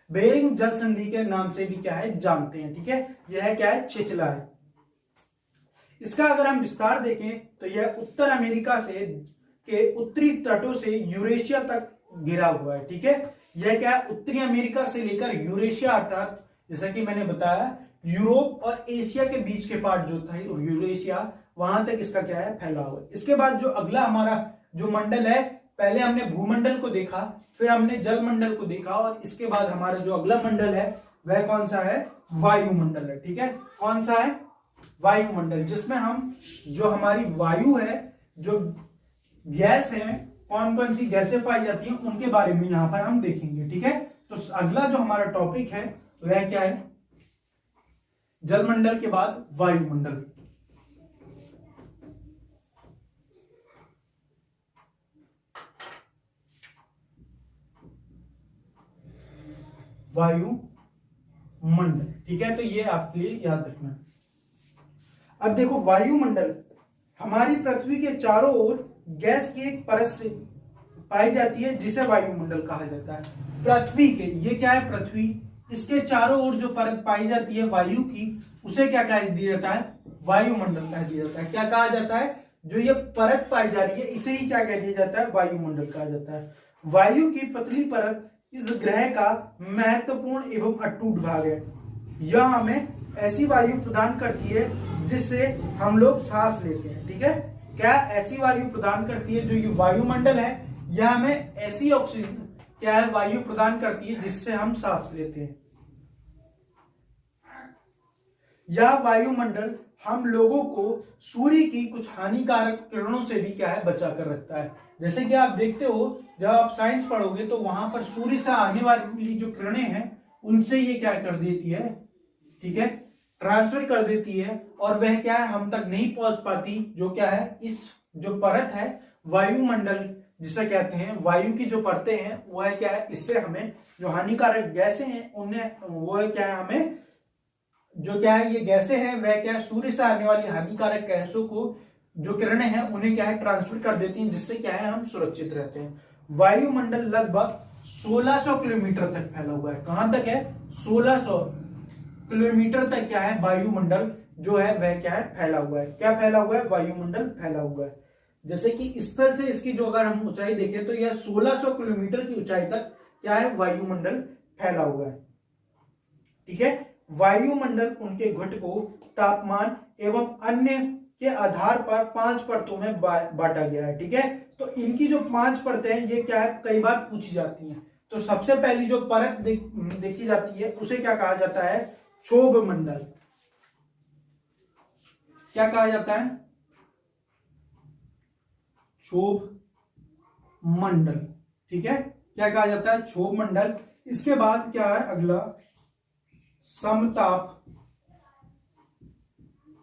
A: बेरिंग जल संधि के नाम से भी क्या है, जानते हैं। ठीक है, यह क्या है, छिछला है। इसका अगर हम विस्तार देखें तो यह उत्तर अमेरिका से के उत्तरी तटों से यूरेशिया तक घिरा हुआ है। ठीक है, यह क्या है, उत्तरी अमेरिका से लेकर यूरेशिया, अर्थात जैसा कि मैंने बताया यूरोप और एशिया के बीच के पार्ट जो था यूरेशिया, वहां तक इसका क्या है, फैला हुआ है। इसके बाद जो अगला हमारा जो मंडल है, पहले हमने भूमंडल को देखा, फिर हमने जल मंडल को देखा, और इसके बाद हमारा जो अगला मंडल है वह कौन सा है, वायुमंडल है। ठीक है, कौन सा है, वायुमंडल, जिसमें हम जो हमारी वायु है, जो गैस है, कौन कौन सी गैसें पाई जाती हैं, उनके बारे में यहां पर हम देखेंगे। ठीक है, तो अगला जो हमारा टॉपिक है वह क्या है, जलमंडल के बाद वायुमंडल। वायुमंडल, ठीक है, तो ये आपके लिए याद रखना। अब देखो, वायुमंडल हमारी पृथ्वी के चारों ओर गैस की एक परत से पाई जाती है, जिसे वायुमंडल कहा जाता है। पृथ्वी के, ये क्या है, पृथ्वी, इसके चारों ओर जो परत पाई जाती है वायु की, उसे क्या कह दिया जाता है, वायुमंडल कह दिया जाता है। क्या कहा जाता है, जो ये परत पाई जा रही है इसे ही क्या कह दिया जाता है, वायुमंडल कहा जाता है। वायु की पतली परत इस ग्रह का महत्वपूर्ण एवं अटूट भाग है। यह हमें ऐसी वायु प्रदान करती है जिससे हम लोग सांस लेते हैं। ठीक है, क्या ऐसी वायु प्रदान करती है, जो ये वायुमंडल है, यह हमें ऐसी ऑक्सीजन क्या है, वायु प्रदान करती है जिससे हम सांस लेते हैं। यह वायुमंडल हम लोगों को सूर्य की कुछ हानिकारक किरणों से भी क्या है, बचा कर रखता है। जैसे कि आप देखते हो, जब आप साइंस पढ़ोगे तो वहां पर सूर्य से आने वाली जो किरणें हैं उनसे ये क्या कर देती है, ठीक है, ट्रांसफर कर देती है, और वह क्या है, हम तक नहीं पहुंच पाती। जो क्या है, इस जो परत है वायुमंडल जिसे कहते हैं, वायु की जो परतें हैं वह क्या है, इससे हमें जो हानिकारक गैसें हैं उन्हें, वो क्या है, हमें जो क्या है, ये गैसें हैं वह क्या है, सूर्य से आने वाली हानिकारक गैसों को जो किरणें हैं उन्हें क्या है ट्रांसमिट कर देती हैं, जिससे क्या है हम सुरक्षित रहते हैं। वायुमंडल लगभग 1600 किलोमीटर तक फैला हुआ है। कहां तक है? 1600 किलोमीटर तक क्या है वायुमंडल जो है वह क्या है फैला हुआ है। क्या फैला हुआ है? वायुमंडल फैला हुआ है। जैसे कि स्थल से इसकी जो अगर हम ऊंचाई देखें तो यह 1600 किलोमीटर की ऊंचाई तक क्या है वायुमंडल फैला हुआ है। ठीक है। वायुमंडल उनके घटकों, तापमान एवं अन्य के आधार पर 5 परतों में बांटा गया है। ठीक है। तो इनकी जो 5 परतें हैं ये क्या है कई बार पूछी जाती हैं। तो सबसे पहली जो परत देखी जाती है उसे क्या कहा जाता है? क्षोभ मंडल। क्या कहा जाता है? क्षोभ मंडल। ठीक है। क्या कहा जाता है? क्षोभ मंडल। इसके बाद क्या है अगला? समताप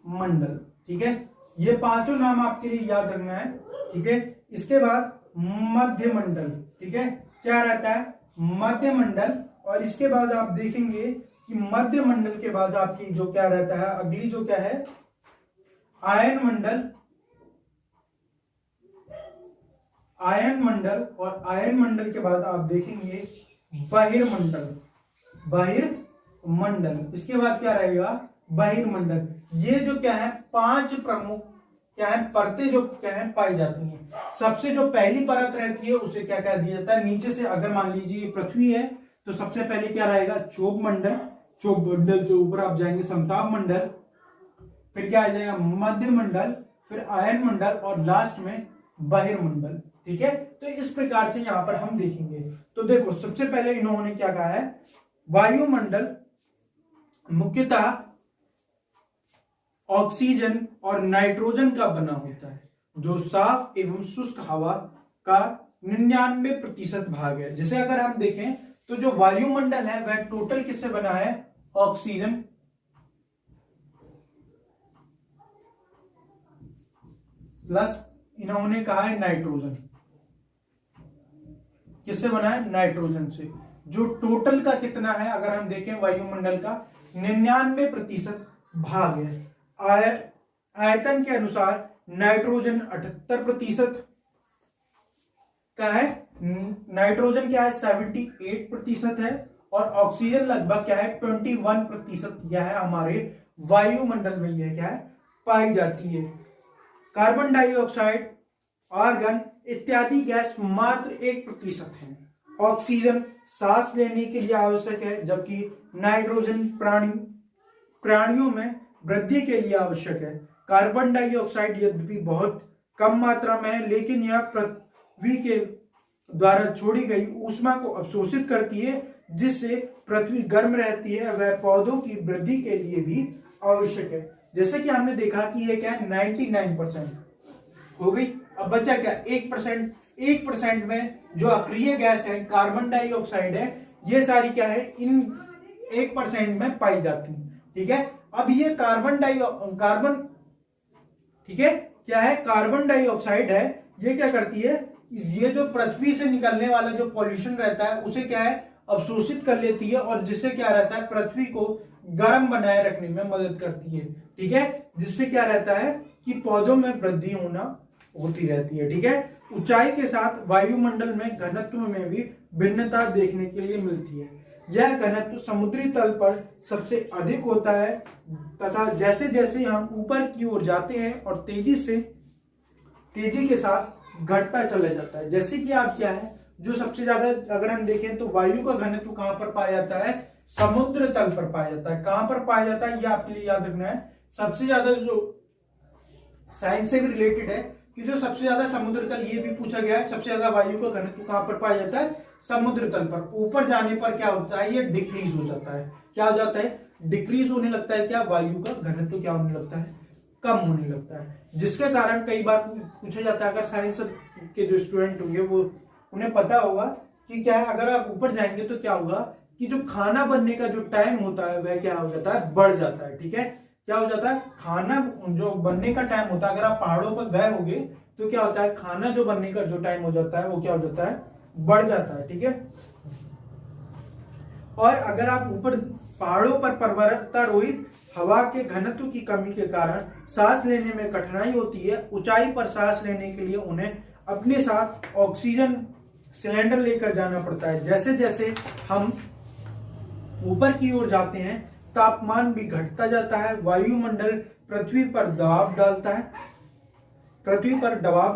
A: मंडल। ठीक है। ये पांचों नाम आपके लिए याद रखना है। ठीक है। इसके बाद मध्य मंडल। ठीक है। क्या रहता है? मध्य मंडल। और इसके बाद आप देखेंगे कि मध्य मंडल के बाद आपकी जो क्या रहता है अगली जो क्या है आयन मंडल। आयन मंडल और आयन मंडल के बाद आप देखेंगे बहिर्मंडल। बहिर्मंडल। इसके बाद क्या रहेगा? बहिर्मंडल। ये जो क्या है 5 प्रमुख क्या है परतें जो क्या है पाई जाती हैं। सबसे जो पहली परत रहती है उसे क्या कह दिया जाता है? नीचे से अगर मान लीजिए ये पृथ्वी है तो सबसे पहले क्या रहेगा? क्षोभ मंडल। क्षोभ मंडल से ऊपर आप जाएंगे समताप मंडल, फिर क्या आ जाएगा? मध्य मंडल, फिर आयन मंडल और लास्ट में बहिर्मंडल। ठीक है। तो इस प्रकार से यहां पर हम देखेंगे। तो देखो सबसे पहले इन्होंने क्या कहा है? वायुमंडल मुख्यतः ऑक्सीजन और नाइट्रोजन का बना होता है, जो साफ एवं शुष्क हवा का 99% भाग है। जैसे अगर हम देखें तो जो वायुमंडल है वह टोटल किससे बना है? ऑक्सीजन प्लस इन्होंने कहा है नाइट्रोजन। किससे बना है? नाइट्रोजन से। जो टोटल का कितना है अगर हम देखें वायुमंडल का 99% भाग है। आयतन के अनुसार नाइट्रोजन 78% का है। नाइट्रोजन क्या है? 78% है। और ऑक्सीजन लगभग क्या है? 21% यह है हमारे वायुमंडल में यह क्या है पाई जाती है। कार्बन डाइऑक्साइड, आर्गन इत्यादि गैस मात्र 1% है। ऑक्सीजन सांस लेने के लिए आवश्यक है, जबकि नाइट्रोजन प्राणियों में वृद्धि के लिए आवश्यक है। कार्बन डाइऑक्साइड यद्यपि बहुत कम मात्रा में है, लेकिन यह पृथ्वी के द्वारा छोड़ी गई ऊष्मा को अवशोषित करती है, जिससे पृथ्वी गर्म रहती है। वह पौधों की वृद्धि के लिए भी आवश्यक है। जैसे कि हमने देखा कि ये क्या है 99% हो गई। अब बचा क्या? 1%। 1% में जो अक्रिय गैस है कार्बन डाइऑक्साइड है, ये सारी क्या है इन 1% में पाई जाती है। ठीक है। अब ये कार्बन ठीक है क्या है? कार्बन डाइऑक्साइड है। ये क्या करती है? ये जो पृथ्वी से निकलने वाला जो पॉल्यूशन रहता है उसे क्या है अवशोषित कर लेती है, और जिससे क्या रहता है पृथ्वी को गर्म बनाए रखने में मदद करती है। ठीक है। जिससे क्या रहता है कि पौधों में वृद्धि होती रहती है। ठीक है। ऊंचाई के साथ वायुमंडल में घनत्व में भी भिन्नता देखने के लिए मिलती है। यह घनत्व समुद्री तल पर सबसे अधिक होता है तथा जैसे जैसे हम ऊपर की ओर जाते हैं और तेजी के साथ घटता चला जाता है। जैसे कि आप क्या है जो सबसे ज्यादा अगर हम देखें तो वायु का घनत्व कहां पर पाया जाता है? समुद्र तल पर पाया जाता है। कहां पर पाया जाता है ये आपके लिए याद रखना है। सबसे ज्यादा जो साइंस से भी रिलेटेड है कि जो सबसे ज्यादा समुद्र तल, ये भी पूछा गया है, सबसे ज्यादा वायु का घनत्व कहां पर पाया जाता है? समुद्र तल पर। ऊपर जाने पर क्या होता है? ये डिक्रीज हो जाता है। क्या हो जाता है? डिक्रीज होने लगता है। क्या? वायु का घनत्व क्या होने लगता है? कम होने लगता है। जिसके कारण कई बार पूछा जाता है, अगर साइंस के जो स्टूडेंट होंगे वो उन्हें पता होगा कि क्या है अगर आप ऊपर जाएंगे तो क्या होगा कि जो खाना बनने का जो टाइम होता है वह क्या हो जाता है? बढ़ जाता है। ठीक है। क्या हो जाता है? खाना जो बनने का टाइम होता है, अगर आप पहाड़ों पर गए होंगे तो क्या होता है खाना जो बनने का जो टाइम हो जाता है वो क्या हो जाता है? बढ़ जाता है। ठीक है। और अगर आप ऊपर पहाड़ों पर पर्वतारोहित हवा के घनत्व की कमी के कारण सांस लेने में कठिनाई होती है। ऊंचाई पर सांस लेने के लिए उन्हें अपने साथ ऑक्सीजन सिलेंडर लेकर जाना पड़ता है। जैसे जैसे हम ऊपर की ओर जाते हैं तापमान भी घटता जाता है। वायुमंडल पृथ्वी पर दबाव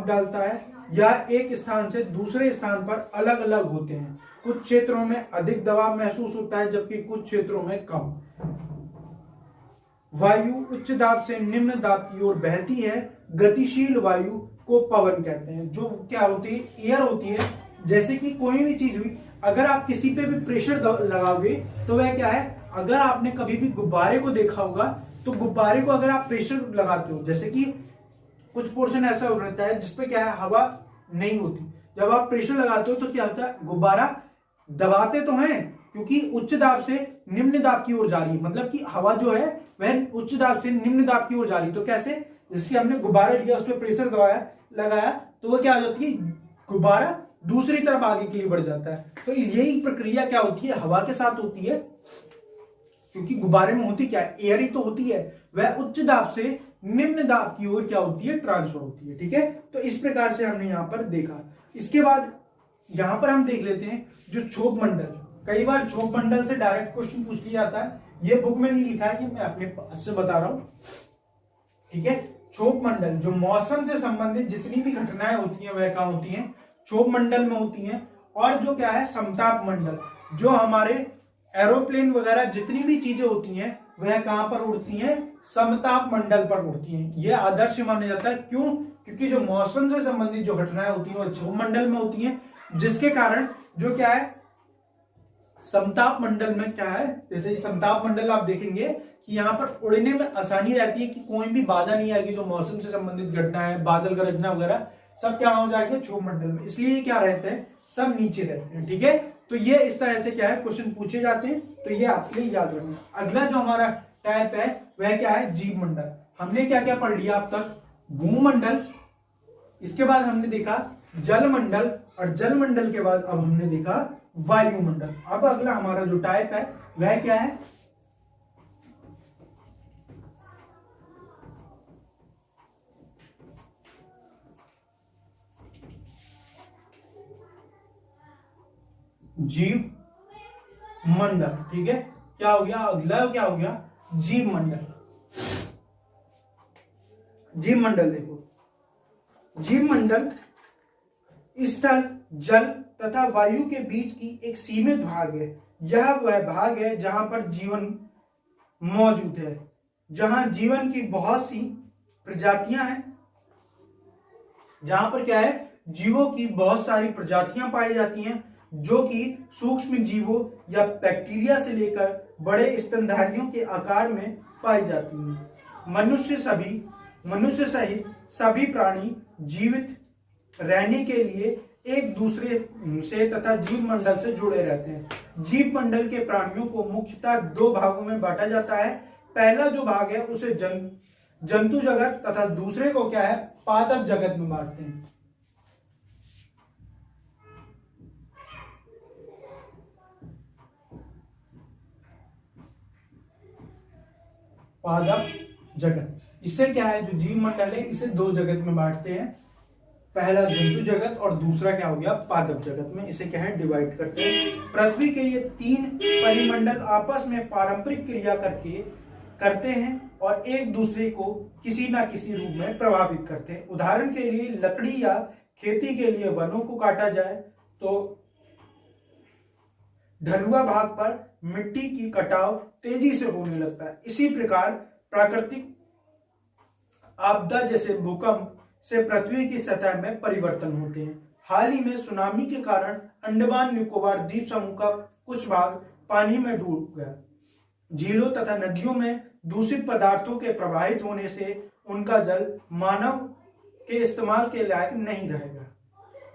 A: डालता है या एक स्थान से दूसरे स्थान पर अलग अलग होते हैं। कुछ क्षेत्रों में अधिक दबाव महसूस होता है जबकि कुछ क्षेत्रों में कम। वायु उच्च दाब से निम्न दाब की ओर बहती है। गतिशील वायु को पवन कहते हैं। जो क्या होती है, एयर होती है। जैसे कि कोई भी चीज हुई, अगर आप किसी पे भी प्रेशर लगाओगे तो वह क्या है, अगर आपने कभी भी गुब्बारे को देखा होगा तो गुब्बारे को अगर आप प्रेशर लगाते हो, जैसे कि कुछ पोर्शन ऐसा रहता है जिसपे क्या है, हवा नहीं होती। जब आप प्रेशर लगाते हो तो क्या होता है, गुब्बारा दबाते तो हैं क्योंकि उच्च दाब से निम्न दाब की ओर जा रही है, मतलब कि हवा जो है वह उच्च दाब से निम्न दाब की ओर जा रही है। तो कैसे, जिसकी हमने गुब्बारा लिया, उस पर प्रेशर दबाया लगाया तो वो क्या हो जाती है, गुब्बारा दूसरी तरफ आगे के लिए बढ़ जाता है। तो यही प्रक्रिया क्या होती है, हवा के साथ होती है। क्योंकि गुब्बारे में होती क्या है, एयर ही तो होती है। वह उच्च दाब से निम्न दाब की ओर क्या होती है, ट्रांसफर होती है। ठीक है, तो इस प्रकार से हमने यहां पर देखा। इसके बाद यहां पर हम देख लेते हैं जो क्षोभ मंडल। कई बार क्षोभ मंडल से डायरेक्ट क्वेश्चन पूछ लिया जाता है। ये बुक में नहीं लिखा है, ये मैं अपने पास से बता रहा हूं। ठीक है, क्षोभ मंडल जो मौसम से संबंधित जितनी भी घटनाएं होती हैं वह कहां होती हैं, क्षोभ मंडल में होती हैं। और जो क्या है, समताप मंडल, जो हमारे एरोप्लेन वगैरह जितनी भी चीजें होती हैं वह कहां पर उड़ती हैं, समताप मंडल पर उड़ती हैं। यह आदर्श माना जाता है। क्यों, क्योंकि जो मौसम से संबंधित जो घटनाएं होती हैं वह क्षोभ मंडल में होती हैं, जिसके कारण जो क्या है, समताप मंडल में क्या है, जैसे समताप मंडल आप देखेंगे कि यहाँ पर उड़ने में आसानी रहती है कि कोई भी बाधा नहीं आएगी। जो मौसम से संबंधित घटना है, बादल गरजना वगैरह सब क्या हो जाएंगे, क्षोभ मंडल में। इसलिए क्या रहते हैं, सब नीचे रहते हैं। ठीक है, तो ये इस तरह से क्या है, क्वेश्चन पूछे जाते हैं। तो ये आपके लिए याद रखना। अगला जो हमारा टाइप है वह क्या है, जीव मंडल। हमने क्या क्या पढ़ लिया अब तक, भूमंडल, इसके बाद हमने देखा जल मंडल, और जल मंडल के बाद अब हमने देखा वायुमंडल। अब अगला हमारा जो टाइप है वह क्या है, जीव मंडल। ठीक है, क्या हो गया, अगला क्या हो गया, जीव मंडल। जीव मंडल देखो, जीव मंडल स्थल, जल तथा वायु के बीच की एक सीमित भाग है। यह वह भाग है जहां पर जीवन मौजूद है, जहां जीवन की बहुत सी प्रजातियां हैं, जहां पर क्या है, जीवों की बहुत सारी प्रजातियां पाई जाती हैं, जो कि सूक्ष्म जीवों या बैक्टीरिया से लेकर बड़े स्तनधारियों के आकार में पाई जाती हैं। मनुष्य सहित सभी प्राणी जीवित रहने के लिए एक दूसरे से तथा जीव मंडल से जुड़े रहते हैं। जीव मंडल के प्राणियों को मुख्यतः दो भागों में बांटा जाता है। पहला जो भाग है उसे जंतु जगत तथा दूसरे को क्या है, पादप जगत में बांटते हैं। पादप जगत, इससे क्या है, जो जीव मंडल है इसे दो जगत में बांटते हैं। पहला जंतु जगत और दूसरा क्या हो गया, पादप जगत में। इसे क्या है, डिवाइड करते हैं। पृथ्वी के ये तीन परिमंडल आपस में पारंपरिक क्रिया करते हैं और एक दूसरे को किसी ना किसी रूप में प्रभावित करते हैं। उदाहरण के लिए लकड़ी या खेती के लिए वनों को काटा जाए तो ढलुआ भाग पर मिट्टी की कटाव तेजी से होने लगता है। इसी प्रकार प्राकृतिक आपदा जैसे भूकंप से पृथ्वी की सतह में परिवर्तन होते हैं। हाल ही में सुनामी के कारण अंडमान निकोबार द्वीप समूह का कुछ भाग पानी में डूब गया। झीलों तथा नदियों में दूषित पदार्थों के प्रवाहित होने से उनका जल मानव के इस्तेमाल के लायक नहीं रहेगा।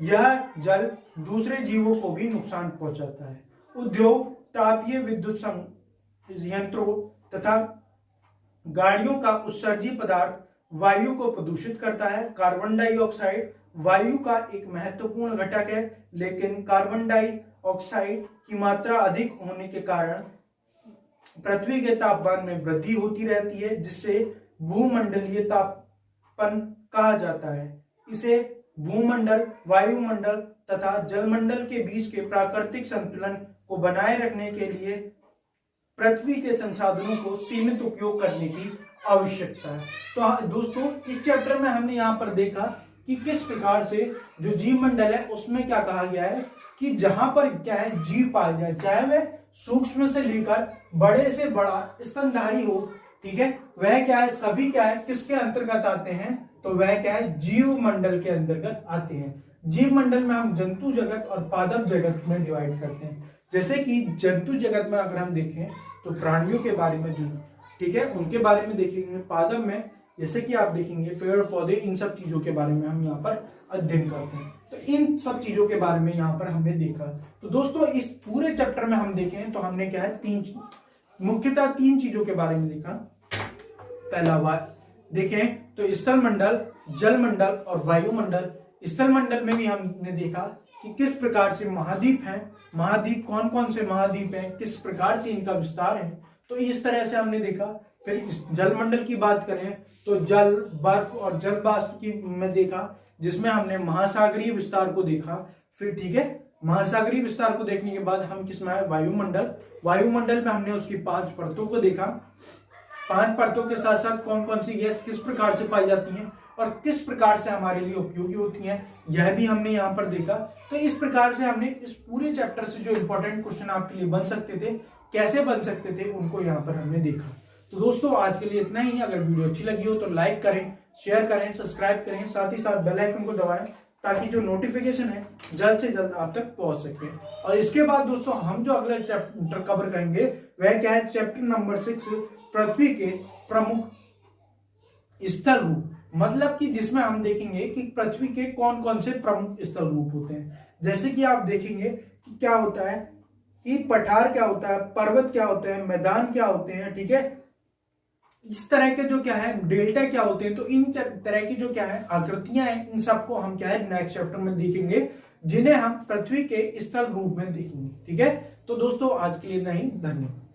A: यह जल दूसरे जीवों को भी नुकसान पहुंचाता है। उद्योग, तापीय विद्युत यंत्रों तथा गाड़ियों का उत्सर्जी पदार्थ वायु को प्रदूषित करता है। कार्बन डाइऑक्साइड वायु का एक महत्वपूर्ण घटक है, लेकिन कार्बन डाइऑक्साइड की मात्रा अधिक होने के कारण पृथ्वी के तापमान में वृद्धि होती रहती है, जिससे भूमंडलीय तापन कहा जाता है। इसे भूमंडल, वायुमंडल तथा जलमंडल के बीच के प्राकृतिक संतुलन को बनाए रखने के लिए पृथ्वी के संसाधनों को सीमित उपयोग करने की आवश्यकता है। तो दोस्तों, इस चैप्टर में हमने यहाँ पर देखा कि किस प्रकार से जो जीव मंडल है उसमें क्या कहा गया है कि जहां पर क्या है जीव पाया जाए, चाहे वह सूक्ष्म से लेकर बड़े से बड़ा स्तनधारी हो, ठीक है, वह क्या है सभी क्या है किसके अंतर्गत आते हैं, तो वह क्या है जीव मंडल के अंतर्गत आते हैं। जीव मंडल में हम जंतु जगत और पादप जगत में डिवाइड करते हैं। जैसे कि जंतु जगत में अगर हम देखें तो प्राणियों के बारे में जो, ठीक है, उनके बारे में देखेंगे। पादप में जैसे कि आप देखेंगे पेड़ पौधे, इन सब चीजों के बारे में हम यहाँ पर अध्ययन करते हैं। तो इन सब चीजों के बारे में यहाँ पर हमने देखा। तो दोस्तों, इस पूरे चैप्टर में हम देखें तो हमने क्या है मुख्यतः तीन चीजों के बारे में देखा। पहला देखें तो स्थल मंडल, जल मंडल और वायुमंडल। स्थल मंडल में भी हमने देखा कि किस प्रकार से महाद्वीप हैं, महाद्वीप कौन कौन से महाद्वीप हैं, किस प्रकार से इनका विस्तार है, तो इस तरह से हमने देखा। फिर जल मंडल की बात करें तो जल, बर्फ और जल वाष्प की में देखा, जिसमें हमने महासागरीय विस्तार को देखा। फिर ठीक है, महासागरीय विस्तार को देखने के बाद हम किसमें आए, वायुमंडल। वायुमंडल में हमने उसकी 5 परतों को देखा। 5 परतों के साथ साथ कौन कौन सी गैस किस प्रकार से पाई जाती हैं और किस प्रकार से हमारे लिए उपयोगी होती हैं, यह भी हमने यहाँ पर देखा। तो इस प्रकार से हमने इस पूरे चैप्टर से जो इंपॉर्टेंट क्वेश्चन आपके लिए बन सकते थे, कैसे बन सकते थे, उनको यहाँ पर हमने देखा। तो दोस्तों, आज के लिए इतना ही। अगर वीडियो अच्छी लगी हो तो लाइक करें, शेयर करें, सब्सक्राइब करें, साथ ही साथ बेल आइकन को दबाएं ताकि जो नोटिफिकेशन है जल्द से जल्द आप तक पहुंच सके। और इसके बाद दोस्तों, हम जो अगला चैप्टर कवर करेंगे वह क्या है, चैप्टर नंबर 6, पृथ्वी के प्रमुख स्थल रूप। मतलब कि जिसमें हम देखेंगे कि पृथ्वी के कौन कौन से प्रमुख स्थल रूप होते हैं। जैसे कि आप देखेंगे कि क्या होता है कि पठार क्या होता है, पर्वत क्या होते हैं, मैदान क्या होते हैं, ठीक है, इस तरह के जो क्या है डेल्टा क्या होते हैं। तो इन तरह की जो क्या है आकृतियां हैं, इन सबको हम क्या है नेक्स्ट चैप्टर में देखेंगे, जिन्हें हम पृथ्वी के स्थल रूप में देखेंगे। ठीक है, तो दोस्तों आज के लिए नहीं, धन्यवाद।